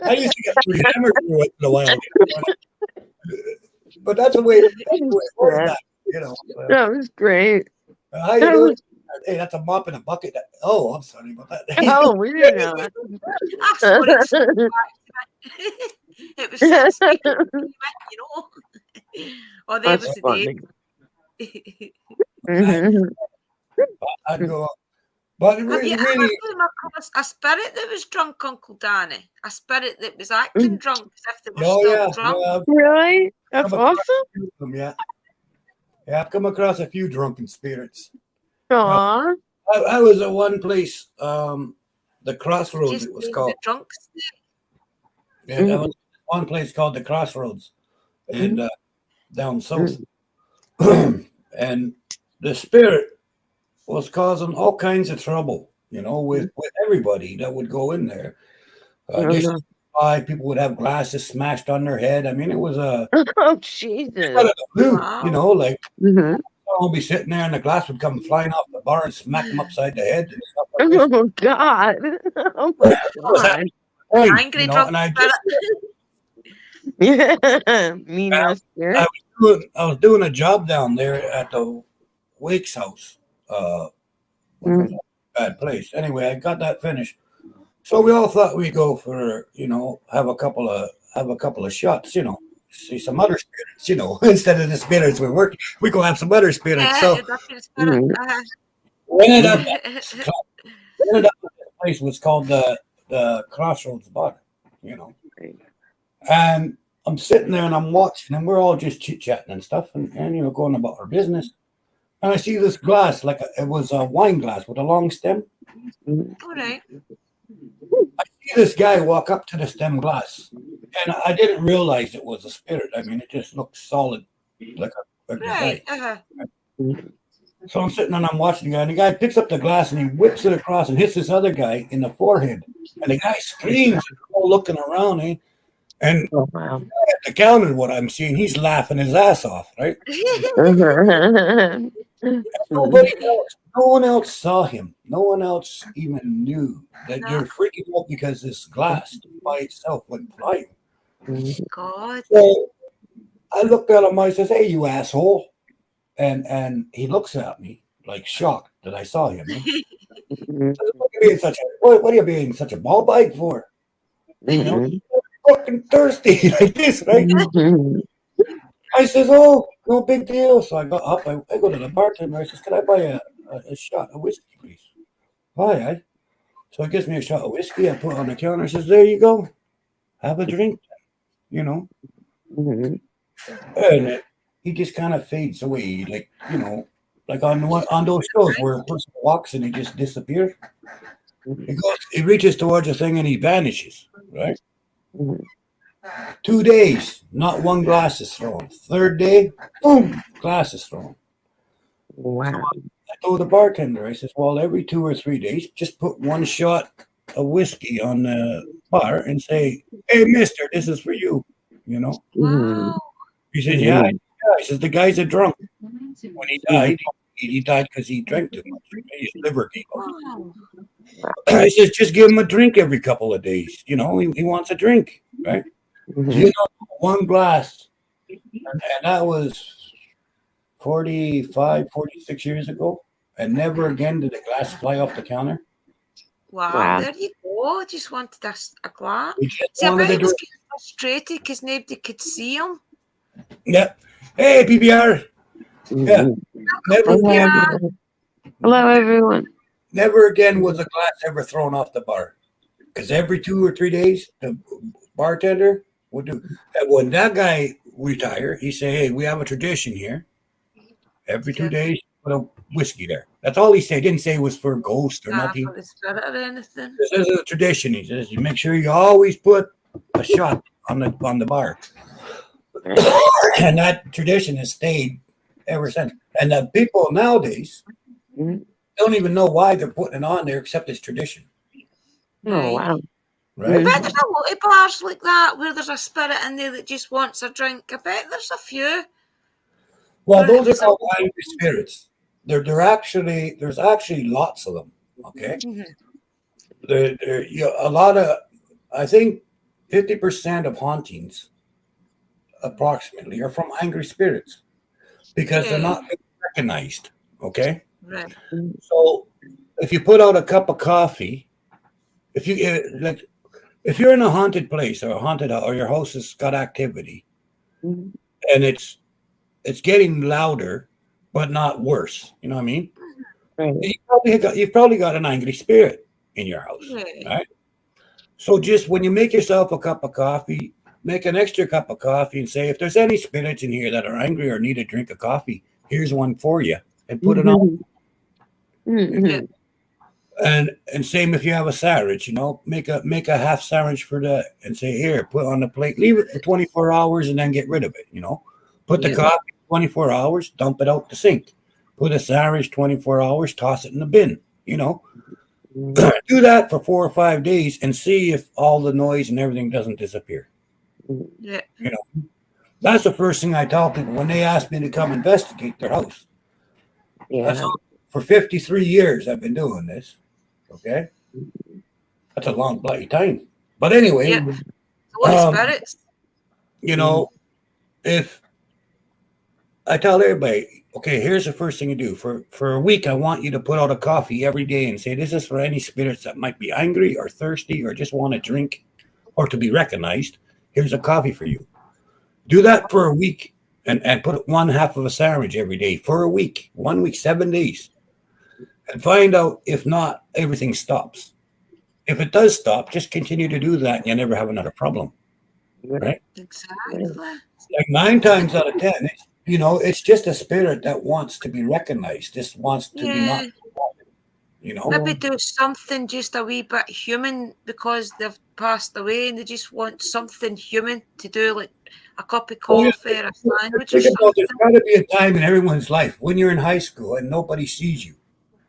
I used to get pretty hammered every once in a while. But that's the way it was back, That was great. How you doing? Hey, that's a mop in a bucket. Oh, I'm sorry about that. Oh, we didn't know that. It was 60, Oh, there That's was the funny. day. I'd go up. But Have really, you ever come across a spirit that was drunk, Uncle Danny? A spirit that was acting drunk as if they were still drunk? Really? That's awesome. Yeah, I've come across a few drunken spirits. Aww. I was at one place, the Crossroads. Just It was being called. the drunk state. Yeah, that was one place called the Crossroads, and down south, and the spirit was causing all kinds of trouble, with everybody that would go in there. People would have glasses smashed on their head. I mean, it was a Oh, Jesus. out of the blue, Wow. like I'll be sitting there and the glass would come flying off the bar and smack them upside the head and stuff like this. Oh, God. Oh, my God. Angry drunk and I spirit. Yeah. Mean ass spirit. I was doing a job down there at the Wake's house. Which was a bad place. Anyway, I got that finished. So we all thought we'd go for, have a couple of shots, see some other spirits, instead of the spirits we work, we go have some other spirits. So we ended up at this place was called the Crossroads Bar, and I'm sitting there and I'm watching, and we're all just chit chatting and stuff, and going about our business. And I see this glass, it was a wine glass with a long stem. All right. I see this guy walk up to the stem glass, and I didn't realize it was a spirit. I mean, it just looked solid, like a Right. guy. So I'm sitting and I'm watching the guy, and the guy picks up the glass and he whips it across and hits this other guy in the forehead. And the guy screams, and all looking around, and at the counter, what I'm seeing, he's laughing his ass off, right? Nobody else, no one else saw him. No one else even knew that you're freaking out because this glass by itself went flying. God. So I looked at him. I says, "Hey, you asshole!" And he looks at me like shocked that I saw him. What are you being such a ball bag for? You know, fucking thirsty like this, right? I says, "Oh, no big deal." So I got up. I go to the bartender. I says, "Can I buy a shot of whiskey, please?" Aye. So he gives me a shot of whiskey. I put it on the counter. I says, "There you go. Have a drink." You know, and he just kind of fades away, like like on those shows where a person walks and he just disappears. He reaches towards the thing and he vanishes. Right. 2 days, not one glass is thrown. Third day, boom, glass is thrown. Wow. I told the bartender, I says, well, every 2 or 3 days, just put one shot of whiskey on the bar and say, hey, mister, this is for you. Wow. He says, yeah. He says, the guy's a drunk. When he died, he died because he drank too much. His liver gave out. Wow. I says, just give him a drink every couple of days. He wants a drink, right? One glass. And that was 45, 46 years ago. And never again did the glass fly off the counter. Wow, there you go. Just wanted a glass. We just See, I wanted bet to he was drink. getting frustrated because nobody could see him. Yeah. Hey, PBR. Yeah. Hello, everyone. Never again was a glass ever thrown off the bar. Because every 2 or 3 days, the bartender would do. And when that guy retired, he said, hey, we have a tradition here. Every 2 days, put a whiskey there. That's all he said. He didn't say it was for a ghost or nothing. For the spirit or anything. This is a tradition, he says. You make sure you always put a shot on the bar. And that tradition has stayed ever since. And the people nowadays don't even know why they're putting it on there except it's tradition. Oh, wow. Right? I bet there's a lot of bars like that where there's a spirit in there that just wants a drink. I bet there's a few. Well, those are called angry spirits. There's actually lots of them. Okay, a lot of, I think, 50% of hauntings, approximately, are from angry spirits because they're not recognized. Okay, right. So if you put out a cup of coffee, if you're in a haunted place or a haunted or your house has got activity, and it's getting louder, but not worse. You know what I mean? Right. You've probably got an angry spirit in your house, right? So just when you make yourself a cup of coffee, make an extra cup of coffee and say, if there's any spirits in here that are angry or need a drink of coffee, here's one for you, and put it on. And same if you have a sandwich, make a half sandwich for that and say, here, put on the plate, leave it for 24 hours and then get rid of it. Put the coffee 24 hours, dump it out the sink. Put a sandwich 24 hours, toss it in the bin. Do that for 4 or 5 days and see if all the noise and everything doesn't disappear. Yeah. That's the first thing I tell people when they ask me to come investigate their house. Yeah. For 53 years I've been doing this. Okay, that's a long bloody time. But anyway, spirits. If I tell everybody, okay, here's the first thing you do for a week. I want you to put out a coffee every day and say, this is for any spirits that might be angry or thirsty or just want to drink or to be recognized. Here's a coffee for you. Do that for a week and put one half of a sandwich every day for a week, 1 week, 7 days. And find out, if not, everything stops. If it does stop, just continue to do that and you never have another problem. Right? Exactly. Like 9 times out of 10, it's just a spirit that wants to be recognized, just wants to be not, Maybe do something just a wee bit human because they've passed away and they just want something human to do, like a cup of coffee or a sandwich or something. There's got to be a time in everyone's life when you're in high school and nobody sees you.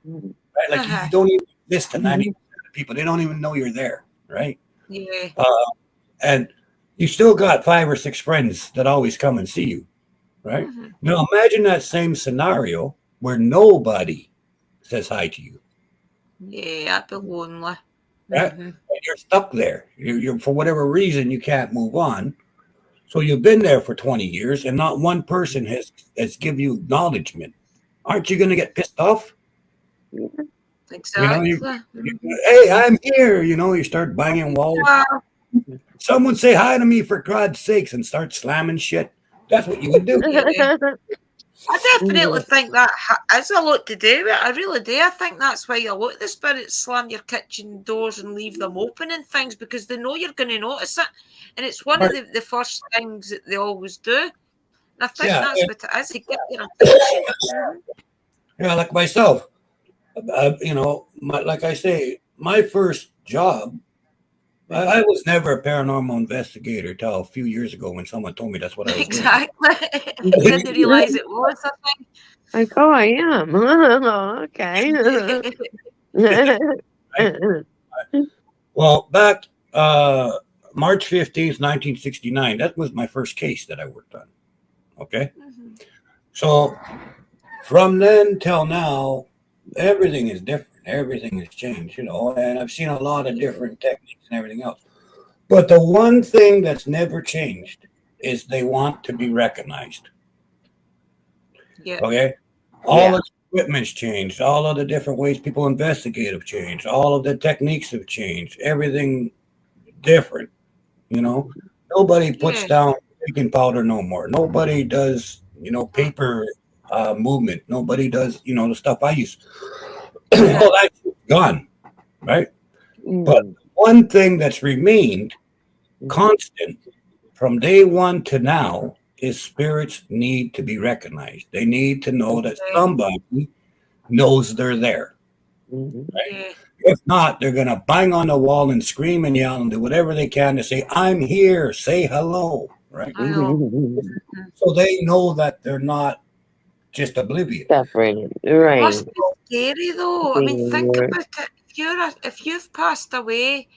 Right? Like you don't even exist to 90% of people. They don't even know you're there, right? Yeah. And you still got 5 or 6 friends that always come and see you, right? Now imagine that same scenario where nobody says hi to you. Yeah, I'd be lonely. Right? Mhm. And you're stuck there. You're for whatever reason you can't move on. So you've been there for 20 years, and not one person has given you acknowledgement. Aren't you going to get pissed off? You know, Exactly. hey, I'm here. You know, you start banging walls. Someone say hi to me for God's sakes and start slamming shit. That's what you would do. Yeah. I definitely think that has a lot to do with it. I really do. I think that's why a lot of the spirits slam your kitchen doors and leave them open and things, because they know you're going to notice it. And it's one of the first things that they always do. And I think Yeah, that's what it is. They get your attention. Yeah, like myself. You know, like I say, my first job, I was never a paranormal investigator till a few years ago when someone told me that's what I was Exactly. You didn't realise it was, I think. Like, oh, I am. Okay. doing. Well, back March 15th, 1969, that was my first case that I worked on. Okay. So from then till now, everything is different. Everything has changed, you know, and I've seen a lot of different techniques and everything else. But the one thing that's never changed is they want to be recognized. Yeah. Okay. All of the equipment's changed. All of the different ways people investigate have changed. All of the techniques have changed. Everything different, you know. Nobody puts down baking powder no more. Nobody does, you know, paper movement. Nobody does, you know, the stuff I use. All that's gone, right? But one thing that's remained constant from day one to now is spirits need to be recognized. They need to know that somebody knows they're there. Right? If not, they're going to bang on the wall and scream and yell and do whatever they can to say, I'm here, say hello. Right? So they know that they're not just oblivious. Separated. It Right. must be scary though. I mean, think about it. If you've passed away,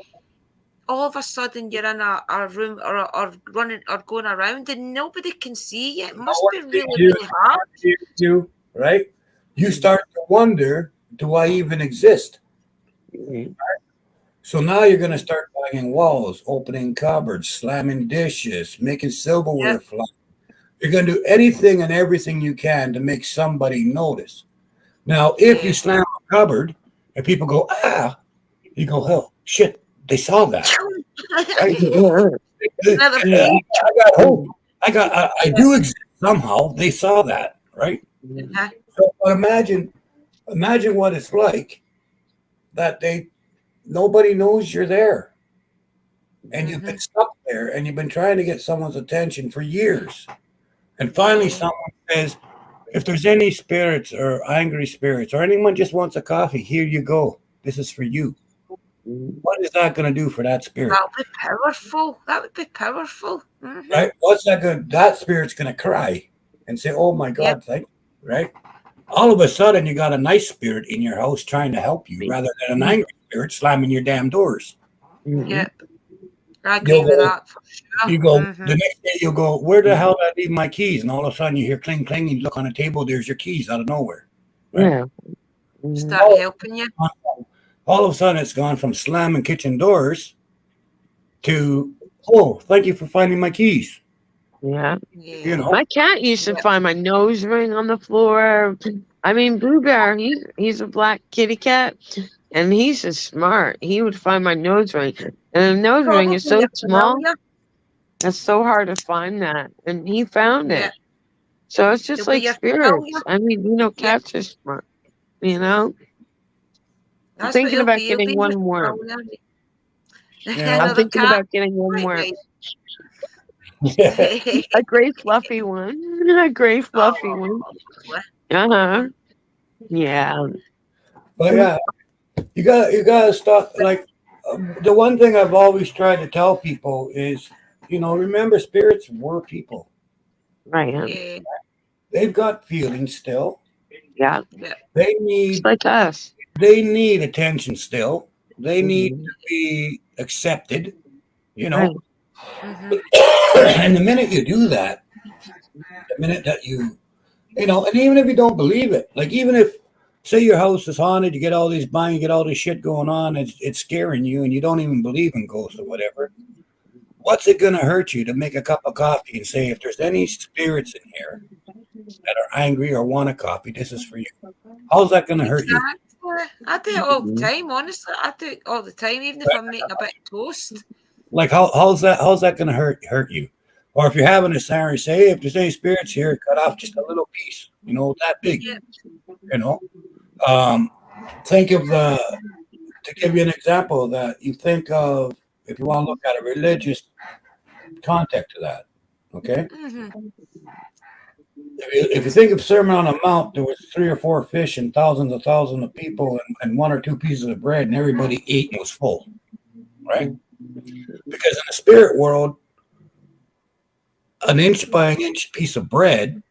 all of a sudden you're in a room or running or going around and nobody can see you. It must be really hard. You, right? You start to wonder, do I even exist? Right? So now you're going to start banging walls, opening cupboards, slamming dishes, making silverware fly. You're going to do anything and everything you can to make somebody notice. Now, if you slam a cupboard and people go, you go, oh, shit, they saw that. Right? I got hope. I do exist somehow. They saw that, right? So imagine what it's like that nobody knows you're there. And you've been stuck there and you've been trying to get someone's attention for years. And finally someone says, if there's any spirits or angry spirits or anyone just wants a coffee, here you go. This is for you. What is that going to do for that spirit? That would be powerful. That would be powerful. Right? What's that good? That spirit's going to cry and say, oh my God, thank you. Right? All of a sudden, you got a nice spirit in your house trying to help you rather than an angry spirit slamming your damn doors. Yep. I agree with that for sure. You go, the next day you'll go, where the hell did I leave my keys? And all of a sudden you hear cling, cling, and you look on the table, there's your keys out of nowhere. Right? Start helping you. All of a sudden it's gone from slamming kitchen doors to, oh, thank you for finding my keys. Yeah. You know, my cat used to find my nose ring on the floor. I mean, Blue Bear, he's a black kitty cat, and he's just smart. He would find my nose ring. And the nose ring is so small, it's so hard to find that. And he found it. So it's just like spirits. I mean, you know, cats are smart, you know? I'm thinking about getting one more. I'm thinking about getting one more. A gray fluffy one. A gray fluffy one. Uh-huh. Yeah. But yeah, you gotta stop. Like the one thing I've always tried to tell people is, you know, remember spirits were people. Right. They've got feelings still. Yeah. They need just like us. They need attention still. They need to be accepted. You know. And the minute you do that, the minute that you You know, and even if you don't believe it, like even if say your house is haunted, you get all these buying, you get all this shit going on, it's scaring you, and you don't even believe in ghosts or whatever. What's it gonna hurt you to make a cup of coffee and say if there's any spirits in here that are angry or want a coffee, this is for you? How's that gonna hurt you? Exactly. I do it all the time, honestly. I do it all the time, even if I'm making a bit of toast. Like how's that gonna hurt you? Or if you're having a ceremony, say if there's any spirits here, cut off just a little piece, you know, that big, Yeah. you know. Think of to give you an example of that, you think of if you want to look at a religious context to that, okay? Mm-hmm. If you think of Sermon on the Mount, there was 3 or 4 fish and thousands of people and 1 or 2 pieces of bread, and everybody ate and was full, right? Because in the spirit world, an inch by an inch piece of bread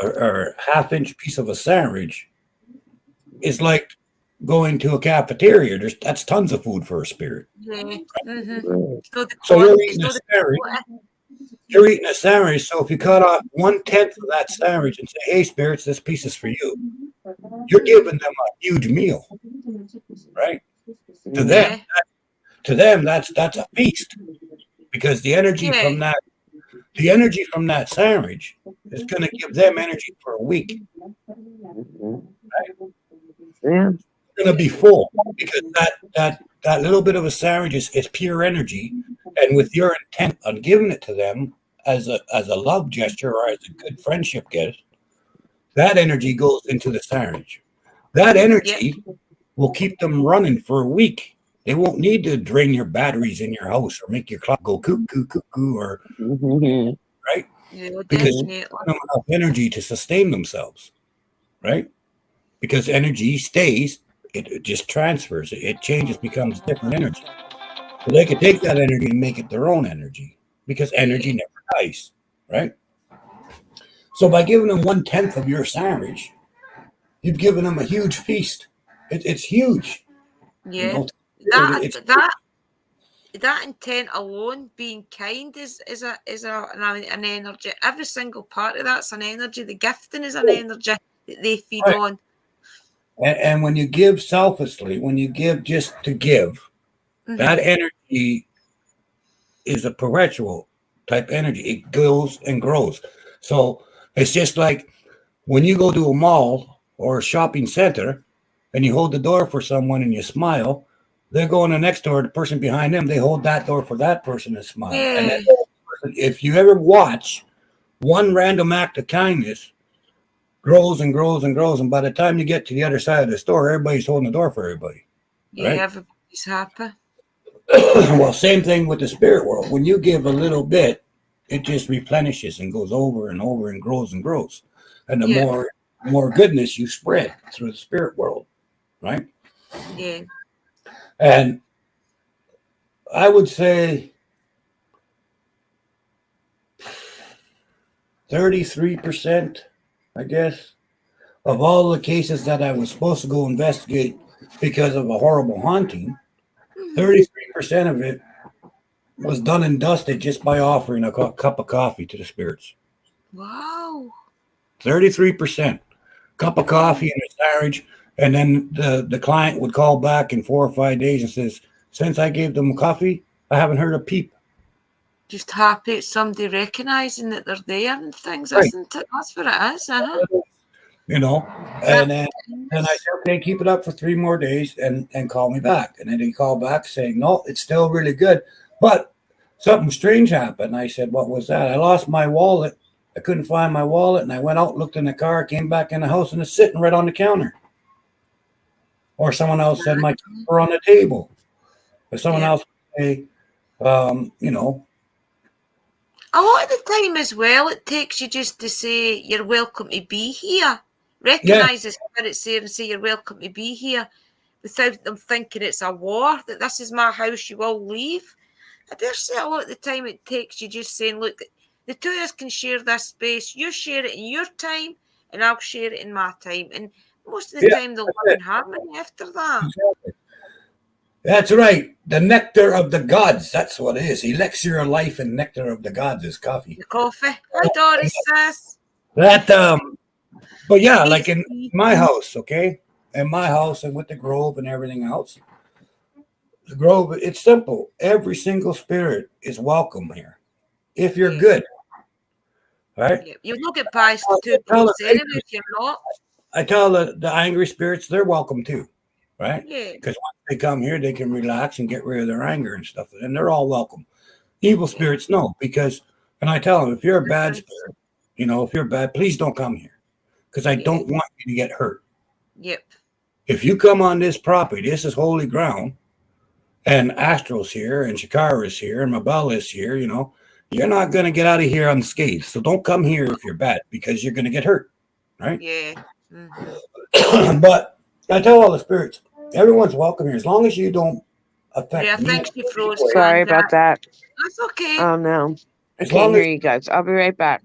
or half-inch piece of a sandwich is like going to a cafeteria. That's tons of food for a spirit. Yeah. Mm-hmm. So you're eating a sandwich. So if you cut off 1/10 of that sandwich and say, "Hey, spirits, this piece is for you," you're giving them a huge meal, right? To them, that's a feast because the energy from that sandwich is going to give them energy for a week. Right? Yeah. It's going to be full because that little bit of a sandwich is pure energy, and with your intent on giving it to them as a love gesture or as a good friendship gift, that energy goes into the sandwich. That energy will keep them running for a week. They won't need to drain your batteries in your house or make your clock go cuckoo, cuckoo, or right? Yeah, Because they don't have enough energy to sustain themselves, right? Because energy stays, it just transfers, it changes, becomes different energy. So they can take that energy and make it their own energy because energy never dies, right? So by giving them 1/10 of your sandwich, you've given them a huge feast. It's huge. Yeah. You know, that intent alone, being kind, is an energy. Every single part of that's an energy. The gifting is an energy that they feed on. And when you give selflessly, when you give just to give, that energy is a perpetual type energy. It goes and grows. So it's just like when you go to a mall or a shopping center and you hold the door for someone and you smile, they're going to the next door, the person behind them, they hold that door for that person to smile. Yeah. And then if you ever watch, one random act of kindness grows and grows and grows. And by the time you get to the other side of the store, everybody's holding the door for everybody. Yeah, right? everybody's happy. Well, same thing with the spirit world. When you give a little bit, it just replenishes and goes over and over and grows and grows. And the more goodness you spread through the spirit world, right? Yeah. And I would say 33%, I guess, of all the cases that I was supposed to go investigate because of a horrible haunting, 33% of it was done and dusted just by offering a cup of coffee to the spirits. Wow. 33%. Cup of coffee and a sandwich. And then the client would call back in 4 or 5 days and says, since I gave them coffee, I haven't heard a peep. Just happy it's somebody recognising that they're there and things, Right. isn't it? That's what it is. You know, and then I said, okay, keep it up for 3 more days and call me back. And then he called back saying, no, it's still really good. But something strange happened. I said, what was that? I lost my wallet. I couldn't find my wallet. And I went out, looked in the car, came back in the house, and it's sitting right on the counter. Or someone else said my keys were on the table. Or someone else would say, you know. A lot of the time as well, it takes you just to say you're welcome to be here. Recognise the spirits there and say you're welcome to be here without them thinking it's a war, that this is my house, you will leave. I dare say a lot of the time it takes you just saying, look, the two of us can share this space. You share it in your time and I'll share it in my time. And most of the time they'll live in harmony after that. Exactly. That's right. The nectar of the gods. That's what it is. Elixir of life and nectar of the gods is coffee. The coffee. Hi, Doris, sis. That But yeah, like in my house, okay? In my house and with the grove and everything else. The grove, it's simple. Every single spirit is welcome here. If you're good. Right? Yeah. You'll not get past the 2 groups anyway if you're not. I tell the angry spirits they're welcome too. Right? Yeah. Because once they come here, they can relax and get rid of their anger and stuff. And they're all welcome. Evil spirits, no, because, and I tell them, if you're a bad spirit, you know, if you're bad, please don't come here. Because I don't want you to get hurt. Yep. If you come on this property, this is holy ground, and Astral's here, and Shakara's here, and Mabel is here, you know, you're not going to get out of here unscathed. So don't come here if you're bad, because you're going to get hurt, right? Yeah. But I tell all the spirits, everyone's welcome here, as long as you don't affect Yeah, me. thanks you froze. Sorry about that. That's okay. Oh no. I As can't long hear as- you guys. I'll be right back.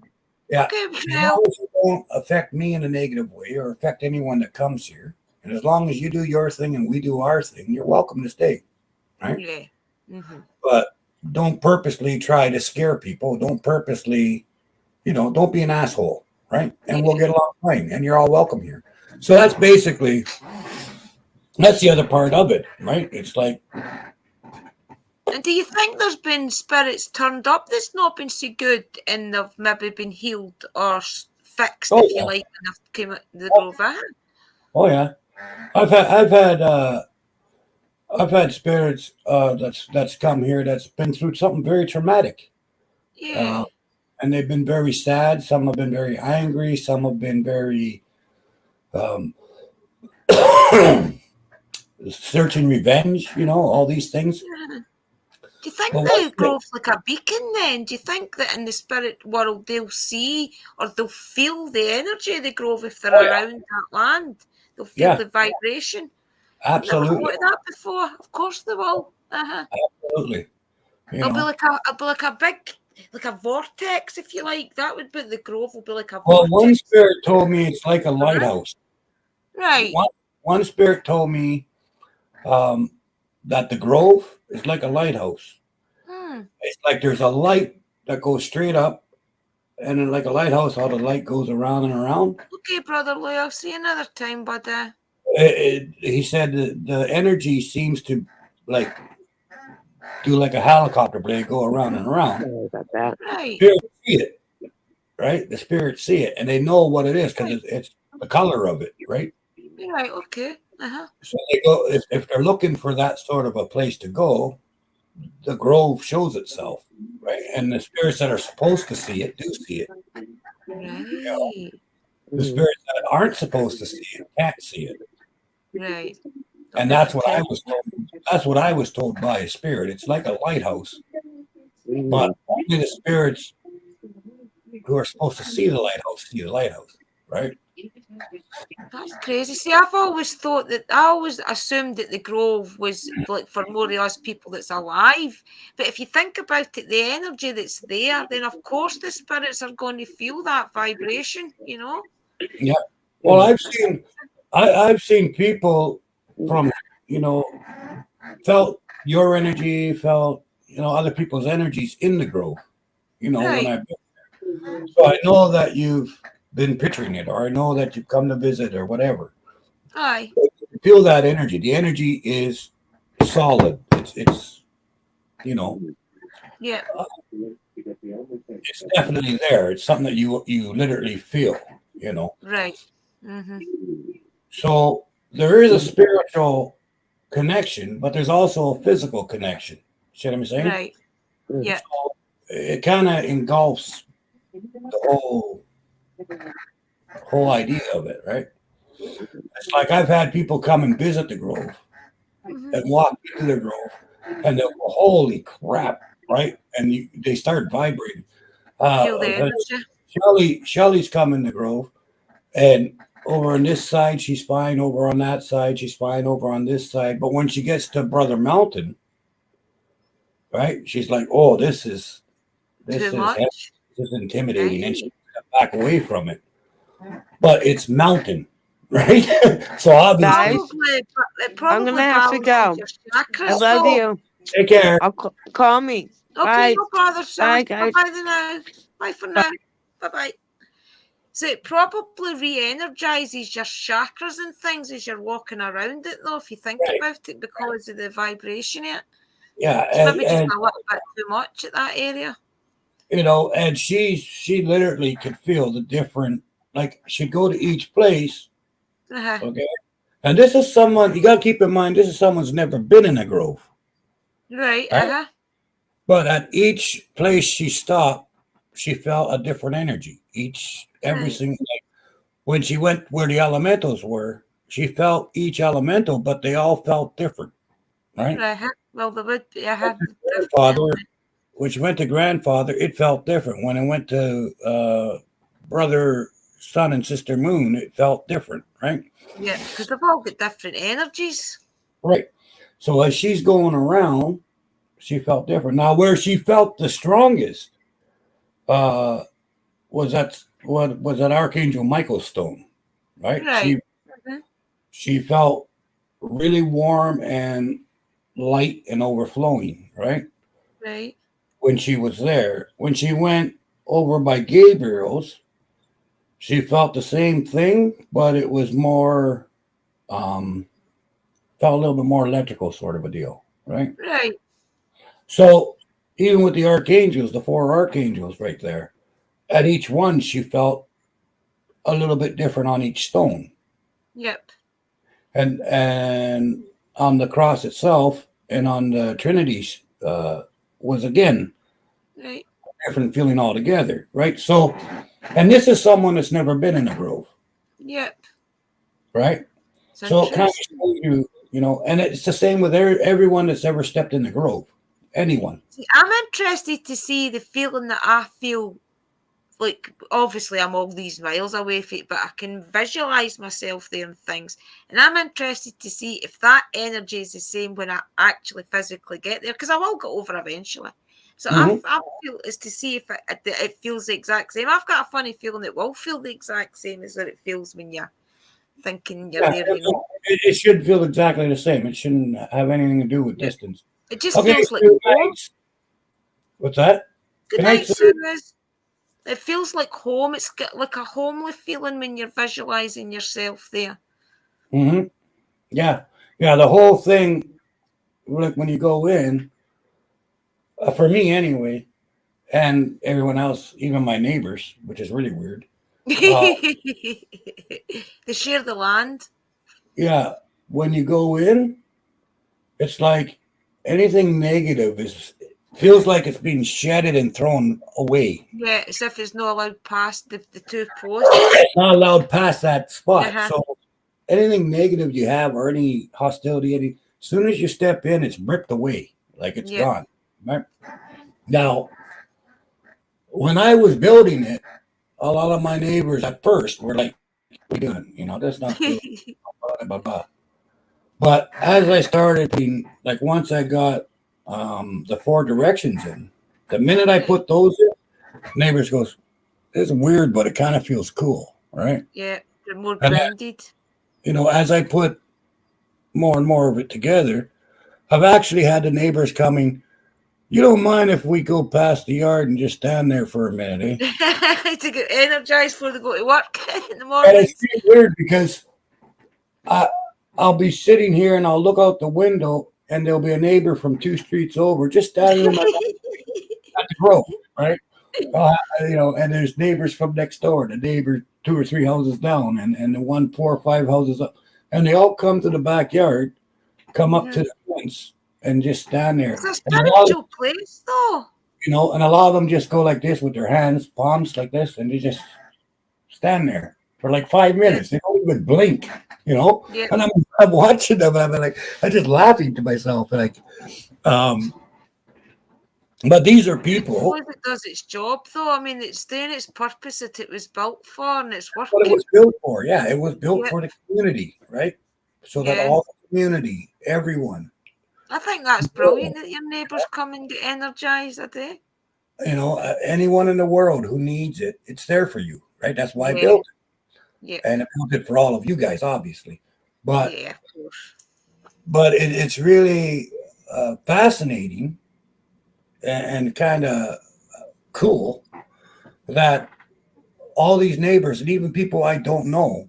Yeah. Okay, As Michelle. long as you don't affect me in a negative way or affect anyone that comes here, and as long as you do your thing and we do our thing, you're welcome to stay, right? Yeah. But don't purposely try to scare people. Don't purposely, you know, don't be an asshole, right? And we'll get along fine, and you're all welcome here. So that's basically, that's the other part of it, right? It's like, And do you think there's been spirits turned up that's not been so good and they've maybe been healed or fixed, if you like, and they've came out the grove? oh yeah, I've had spirits that's come here that's been through something very traumatic. Yeah. And they've been very sad. Some have been very angry. Some have been very searching revenge. You know, all these things. Yeah. Do you think Well, the grove's like a beacon then? Do you think that in the spirit world they'll see or they'll feel the energy of the grove if they're around that land? They'll feel the vibration. Absolutely. I've never thought of that before. Of course they will. Absolutely. It'll be like a big, like a vortex, if you like. That would be the grove. Will be like a Well, vortex. one spirit told me it's like a lighthouse. Right. One spirit told me that the grove is like a lighthouse. It's like there's a light that goes straight up, and then like a lighthouse, how the light goes around and around. Okay, Brother Lou, I'll see you another time, but He said the energy seems to like do like a helicopter blade go around and around. Sorry about that. right. Spirits see it, right? The spirits see it, and they know what it is because it's the color of it, right? Right, okay. So they go if they're looking for that sort of a place to go. The grove shows itself, right? And the spirits that are supposed to see it do see it. Right. You know? The spirits that aren't supposed to see it can't see it. Right. And that's what I was told. That's what I was told by a spirit. It's like a lighthouse, but only the spirits who are supposed to see the lighthouse, right? That's crazy. See, I've always thought that I always assumed that the grove was like for more or less people that's alive. But if you think about it, the energy that's there, then of course the spirits are going to feel that vibration, you know? Yeah. Well, I've seen people from, you know, felt your energy, felt, you know, other people's energies in the grove, you know, when I've been there. So I know that you've been picturing it, or I know that you've come to visit or whatever. Aye. Feel that energy. The energy is solid. It's you know. Yeah. It's definitely there. It's something that you literally feel, you know. Right. So there is a spiritual connection, but there's also a physical connection. See what I'm saying? Right. Yeah. So it kind of engulfs the whole idea of it, right? It's like I've had people come and visit the grove and walk into the grove, and they'll go, "Holy crap!" Right? And they start vibrating. Feel the energy. Shelly's come in the grove, and over on this side she's fine. Over on that side she's fine. Over on this side, but when she gets to Brother Mountain, right? She's like, "Oh, this is much. This is intimidating," and she back away from it. But it's mountain, right? So obviously, I'm gonna have to go. I love you. Take care. Call me. Okay, Bye. no bother, son. Bye, guys. Bye-bye now. Bye for now. Bye-bye. So it probably re-energizes your chakras and things as you're walking around it, though, if you think about it, because of the vibration in it. Yeah, It's maybe just a little bit too much at that area. And she literally could feel the different. Like she'd go to each place, okay. And this is someone you got to keep in mind. This is someone's never been in a grove, right? But at each place she stopped, she felt a different energy. Every single like when she went where the elementals were, she felt each elemental, but they all felt different, right? Well, they would. Grandfather, when she went to grandfather, it felt different. When it went to brother, sun, and sister moon, it felt different, right? Yeah, because they've all got different energies. Right. So as she's going around, she felt different. Now, where she felt the strongest was at Archangel Michael's stone, right? She felt really warm and light and overflowing, right? Right. When she was there. When she went over by Gabriel's, she felt the same thing, but it was more, felt a little bit more electrical sort of a deal, right? Right. So even with the archangels, the 4 archangels right there, at each one she felt a little bit different on each stone. Yep. And on the cross itself and on the Trinities was again a different feeling altogether, right? So, and this is someone that's never been in a grove. Yep. Right? So it kind of shows you know, and it's the same with everyone that's ever stepped in the grove. Anyone. See, I'm interested to see the feeling that I feel. Like, obviously, I'm all these miles away from it, but I can visualize myself there and things. And I'm interested to see if that energy is the same when I actually physically get there, because I will get over eventually. So I feel is to see if it feels the exact same. I've got a funny feeling it will feel the exact same as what it feels when you're thinking you're there. You know? It should feel exactly the same. It shouldn't have anything to do with distance. It just feels like home. What's that? Good night, Suze. It feels like home. It's got like a homely feeling when you're visualizing yourself there. Mm-hmm. Yeah. Yeah, the whole thing, like when you go in, for me anyway, and everyone else, even my neighbors, which is really weird. They share the land. Yeah. When you go in, it's like anything negative feels like it's being shedded and thrown away. Yeah, as if it's not allowed past the 2 posts. It's not allowed past that spot. So anything negative you have or any hostility, as soon as you step in, it's ripped away. Like it's gone. Right? Now, when I was building it, a lot of my neighbors at first were like, "What are you doing? You know, that's not good." Blah, blah, blah. But as I started being, like once I got the 4 directions in, the minute I put those in, neighbors goes, "It's weird, but it kind of feels cool." Right? Yeah, they're more grounded. You know, as I put more and more of it together, I've actually had the neighbors coming, "You don't mind if we go past the yard and just stand there for a minute, eh?" To get energized before they go to work in the morning. And it's weird because I'll be sitting here and I'll look out the window and there'll be a neighbor from 2 streets over just standing in my at the grove, right? You know, and there's neighbors from next door, the neighbor 2 or 3 houses down, and the one 4 or 5 houses up, and they all come to the backyard, come up to the fence, and just stand there. It's a spiritual place, though. You know, and a lot of them just go like this with their hands, palms like this, and they just stand there for like 5 minutes. They don't even blink, you know. Yeah. And I'm watching them, and I'm like, I'm just laughing to myself, like, but these are people. It does its job, though. I mean, it's doing its purpose that it was built for, and it's working. What it was built for, yeah. It was built for the community, right? So that all the community, everyone. I think that's brilliant that your neighbours come and get energized a day. You know, anyone in the world who needs it, it's there for you, right? That's why I built it. Yeah. And I built it for all of you guys, obviously. But yeah, of course. But it's really fascinating and kind of cool that all these neighbors and even people I don't know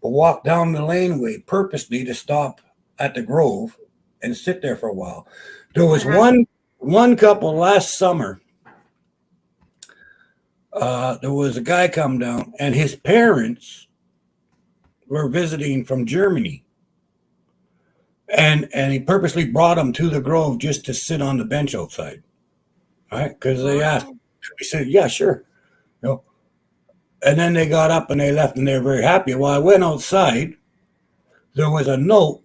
will walk down the laneway purposely to stop at the Grove and sit there for a while. There was one couple last summer. There was a guy come down, and his parents were visiting from Germany, and he purposely brought them to the Grove just to sit on the bench outside, right? Because they asked. He said, "Yeah, sure." You know, and then they got up and they left, and they were very happy. Well, I went outside. There was a note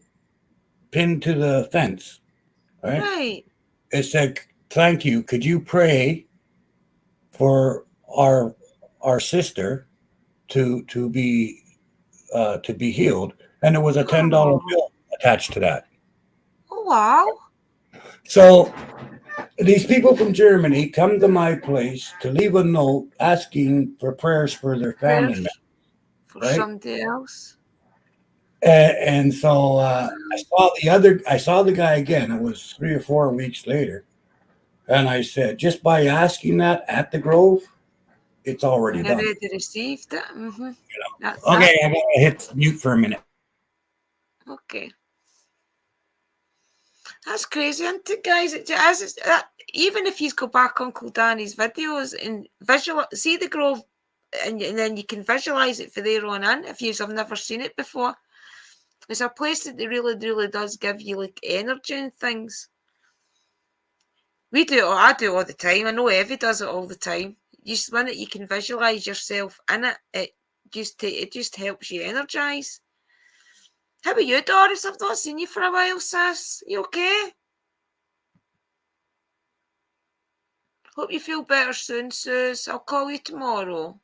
pinned to the fence, right? Right. It said, "Thank you. Could you pray for our sister to be healed?" And there was a $10 bill attached to that. Oh, wow. So these people from Germany come to my place to leave a note asking for prayers for their family members. For right? somebody else. And so I saw the guy again. It was 3 or 4 weeks later, and I said, just by asking that at the Grove, it's already You done. already received it. Mm-hmm. Okay, I gotta hit mute for a minute. Okay. That's crazy, isn't it, guys? Even if you go back Uncle Danny's videos and see the Grove, and then you can visualize it for their own in if you've never seen it before. It's a place that really, really does give you like energy and things. I do it all the time. I know Evie does it all the time. Just when you can visualize yourself in it, it just helps you energize. How about you, Doris? I've not seen you for a while, sis. You okay? Hope you feel better soon, sis. I'll call you tomorrow.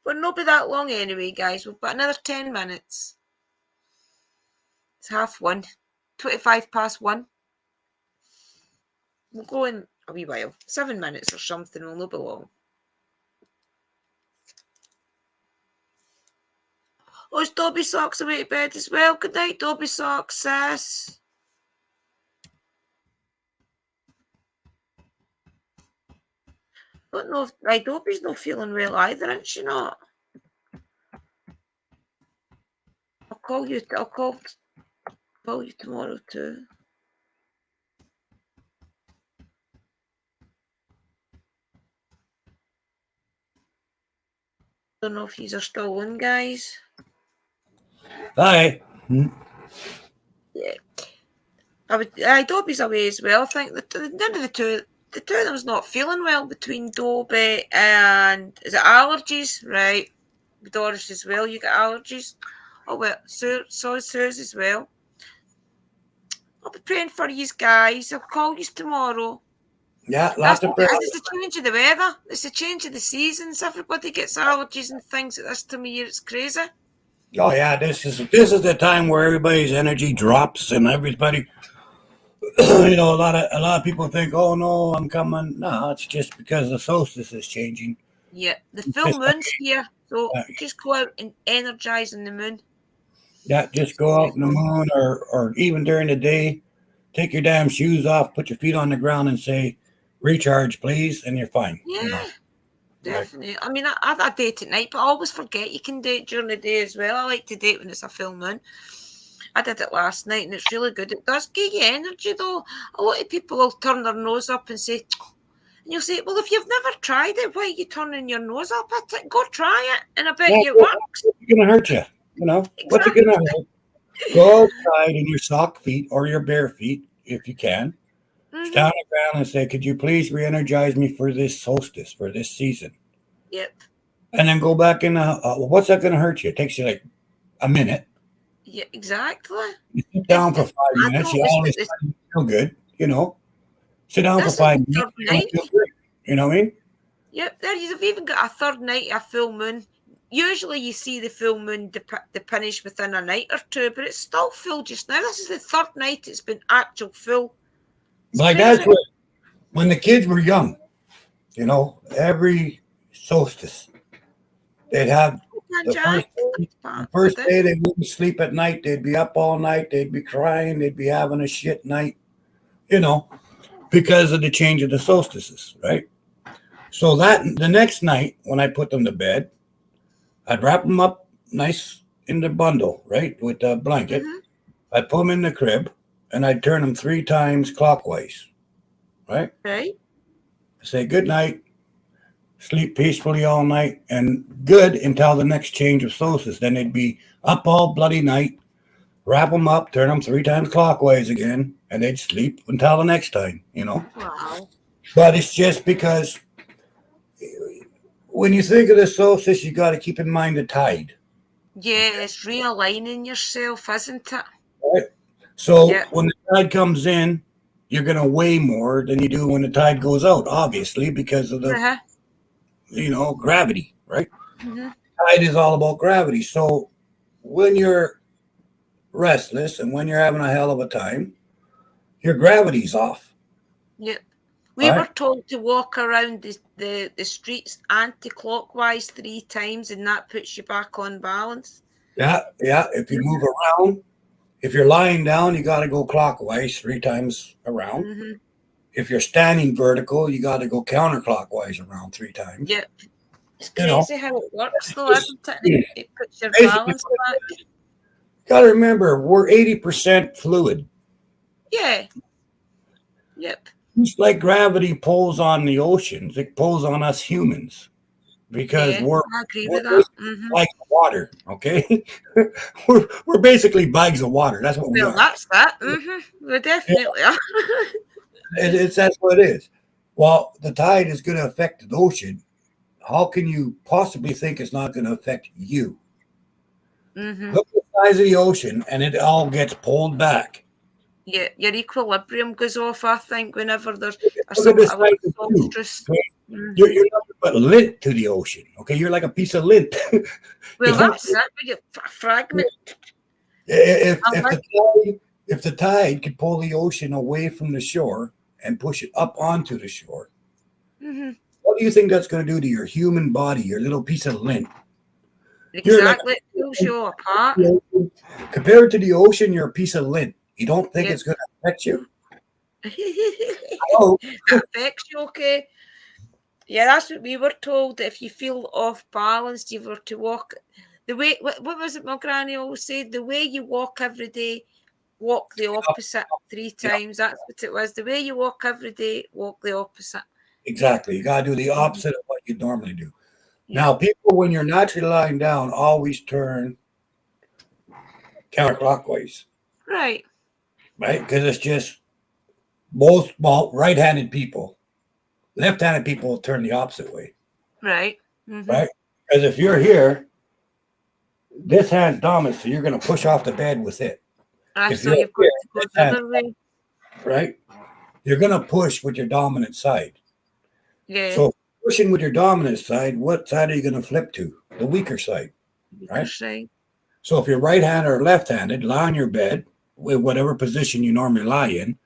We'll not be that long anyway, guys. We've got another 10 minutes. It's 1:30. 25 past 1. We'll go in a wee while. 7 minutes or something. We'll not be long. Oh, is Dobby Socks away to bed as well? Good night, Dobby Socks, sis. Don't know if Dobby's not feeling well either, isn't she not? I'll call you tomorrow too. Don't know if you are still on, guys. Hi. Yeah. Dobby's away as well. I think none of the two of them's not feeling well between Dobby and is it allergies? Right. Doris as well. You got allergies. Oh well, so is Suze as well. I'll be praying for you guys. I'll call you tomorrow. Yeah, lots of prayers. It's the change of the weather. It's the change of the seasons. Everybody gets allergies and things at this time of year. It's crazy. Oh yeah, this is the time where everybody's energy drops and everybody. A lot of people think, oh no, I'm coming. No, it's just because the solstice is changing. Yeah, the full moon's here, so just go out and energize in the moon. Yeah, just go out in the moon, or even during the day, take your damn shoes off, put your feet on the ground, and say, "Recharge, please," and you're fine. Yeah, definitely. I mean, I date at night, but I always forget you can do it during the day as well. I like to date when it's a full moon. I did it last night, and it's really good. It does give you energy, though. A lot of people will turn their nose up and say, and you'll say, well, if you've never tried it, why are you turning your nose up at it? Go try it, and I bet you it works. It's going to hurt you, Exactly. What's it going to hurt? Go outside in your sock feet or your bare feet, if you can. Mm-hmm. Stand on the ground and say, could you please re-energize me for this solstice, for this season? Yep. And then go back in. What's that going to hurt you? It takes you like a minute. Yeah, exactly. You sit down for 5 minutes. You always feel good, Sit down for 5 minutes. You don't feel good. You know what I mean? Yep. There you've even got a third night, a full moon. Usually you see the full moon diminish within a night or two, but it's still full just now. This is the third night it's been actual full. Like that's when the kids were young, every solstice, they'd have the first day they wouldn't sleep at night. They'd be up all night. They'd be crying. They'd be having a shit night, because of the change of the solstices, right? So that the next night when I put them to bed, I'd wrap them up nice in the bundle, right, with the blanket. Mm-hmm. I'd put them in the crib, and I'd turn them 3 times clockwise, right? Right. Say good night, sleep peacefully all night, and good until the next change of solstice. Then they'd be up all bloody night, wrap them up, turn them 3 times clockwise again, and they'd sleep until the next time, Wow. But it's just because when you think of the solstice, you got to keep in mind the tide. Yeah, it's realigning yourself, isn't it? Right? So Yeah. when the tide comes in, you're going to weigh more than you do when the tide goes out, obviously, because of the, Uh-huh. gravity, right? Mm-hmm. Tide is all about gravity. So when you're restless and when you're having a hell of a time, your gravity's off. Yeah. We Right? were told to walk around the streets anti-clockwise 3 times, and that puts you back on balance. Yeah. If you move around, if you're lying down, you got to go clockwise 3 times around. Mm-hmm. If you're standing vertical, you got to go counterclockwise around 3 times. Yeah. It's crazy how it works, though, isn't it? It puts your Basically, balance back. got to remember, we're 80% fluid. Yeah. Yep. Just like gravity pulls on the oceans, it pulls on us humans because Yeah, we're I agree with that. Mm-hmm. bags of water. Okay, we're basically bags of water. That's what we Well, are. that's that. Mm-hmm. We definitely are. That's what it is. Well, the tide is going to affect the ocean. How can you possibly think it's not going to affect you? Mm-hmm. Look at the size of the ocean, and it all gets pulled back. Yeah, your equilibrium goes off, I think, whenever there's Look at some the kind of size like of you. solstice. Okay? Mhm. You're nothing but lint to the ocean. Okay, you're like a piece of lint. Well, You know? that's it. But you fragment. If the tide could pull the ocean away from the shore and push it up onto the shore, Mm-hmm. what do you think that's going to do to your human body, your little piece of lint? Exactly. It pulls you all apart. Compared to the ocean, you're a piece of lint. You don't think Yeah. it's going to affect you? That affects you, okay? Yeah, that's what we were told. If you feel off balanced, you were to walk the way. What was it? My granny always said: the way you walk every day, walk the opposite 3 times. That's what it was. The way you walk every day, walk the opposite. Exactly. You got to do the opposite of what you normally do. Yeah. Now, people, when you're naturally lying down, always turn counterclockwise, Right. right? Because it's just most right-handed people. Left-handed people will turn the opposite way, Right. Mm-hmm. right? Because if you're here, this hand's dominant, so you're going to push off the bed with it. If So you're you've got here, to go this the hand's other way. right? You're going to push with your dominant side. Yeah. So pushing with your dominant side, what side are you going to flip to? The weaker side, right? Right. So if you're right-handed or left-handed, lie on your bed with whatever position you normally lie in.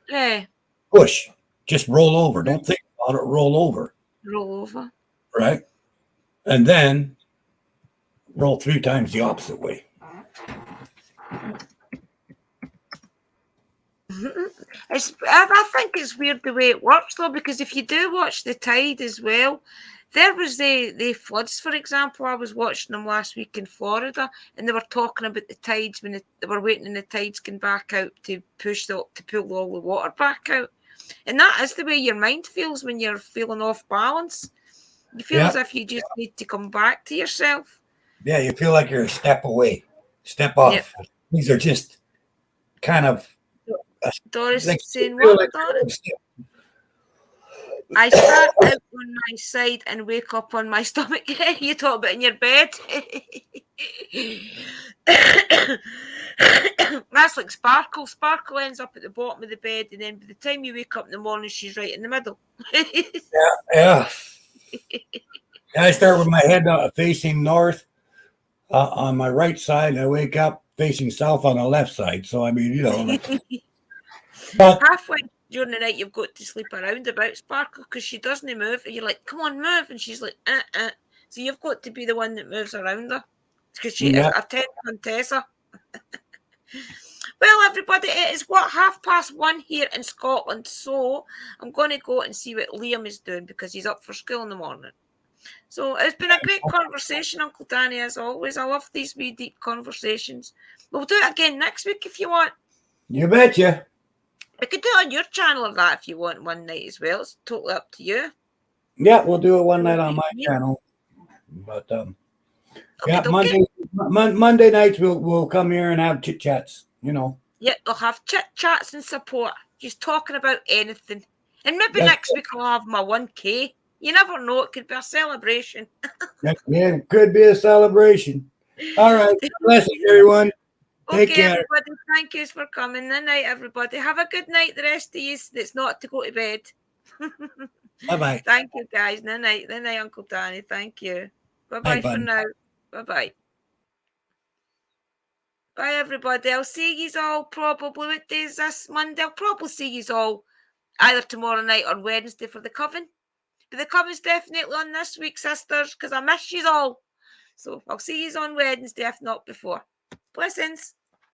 Yeah. Push. Just roll over. Don't think about it. Roll over, Roll over. right? And then roll 3 times the opposite way. I think it's weird the way it works though, because if you do watch the tide as well, there was the floods, for example. I was watching them last week in Florida, and they were talking about the tides when they were waiting, and the tides going back out to pull all the water back out. And that is the way your mind feels when you're feeling off balance. You feel as if you just need to come back to yourself. Yeah, you feel like you're a step away, step off. Yep. These are just kind of. Doris Like, saying, feel what, like Doris? I start out on my side and wake up on my stomach. You talk about in your bed. That's like Sparkle. Sparkle ends up at the bottom of the bed, and then by the time you wake up in the morning, she's right in the middle. Yeah. I start with my head facing north on my right side. I wake up facing south on the left side. So, I mean, but halfway during the night, you've got to sleep around about Sparkle because she doesn't move. And you're like, come on, move. And she's like, So you've got to be the one that moves around her because she is a 10 on Tessa. Well, everybody, it is 1:30 here in Scotland, so I'm going to go and see what Liam is doing because he's up for school in the morning. So it's been a great conversation, Uncle Danny, as always. I love these wee deep conversations. We'll do it again next week if you want. You betcha. We could do it on your channel or that if you want one night as well. It's totally up to you. Yeah, we'll do it one night on my channel. But yeah, Monday nights we'll come here and have chit chats. You know. Yeah, we'll have chit chats and support. Just talking about anything. And maybe next week I'll have my 1K. You never know. It could be a celebration. Yeah, it could be a celebration. All right. Bless you, everyone. Take care. Everybody. Thank you for coming. Good night, everybody. Have a good night, the rest of you that's not to go to bed. Bye-bye. Thank you, guys. Good night, Uncle Danny. Thank you. Bye-bye for now. Bye-bye. Bye, everybody. I'll see you all probably. What day is this? Monday. I'll probably see you all either tomorrow night or Wednesday for the coven. But the coven's definitely on this week, sisters, because I miss you all. So I'll see you on Wednesday, if not before. Blessings.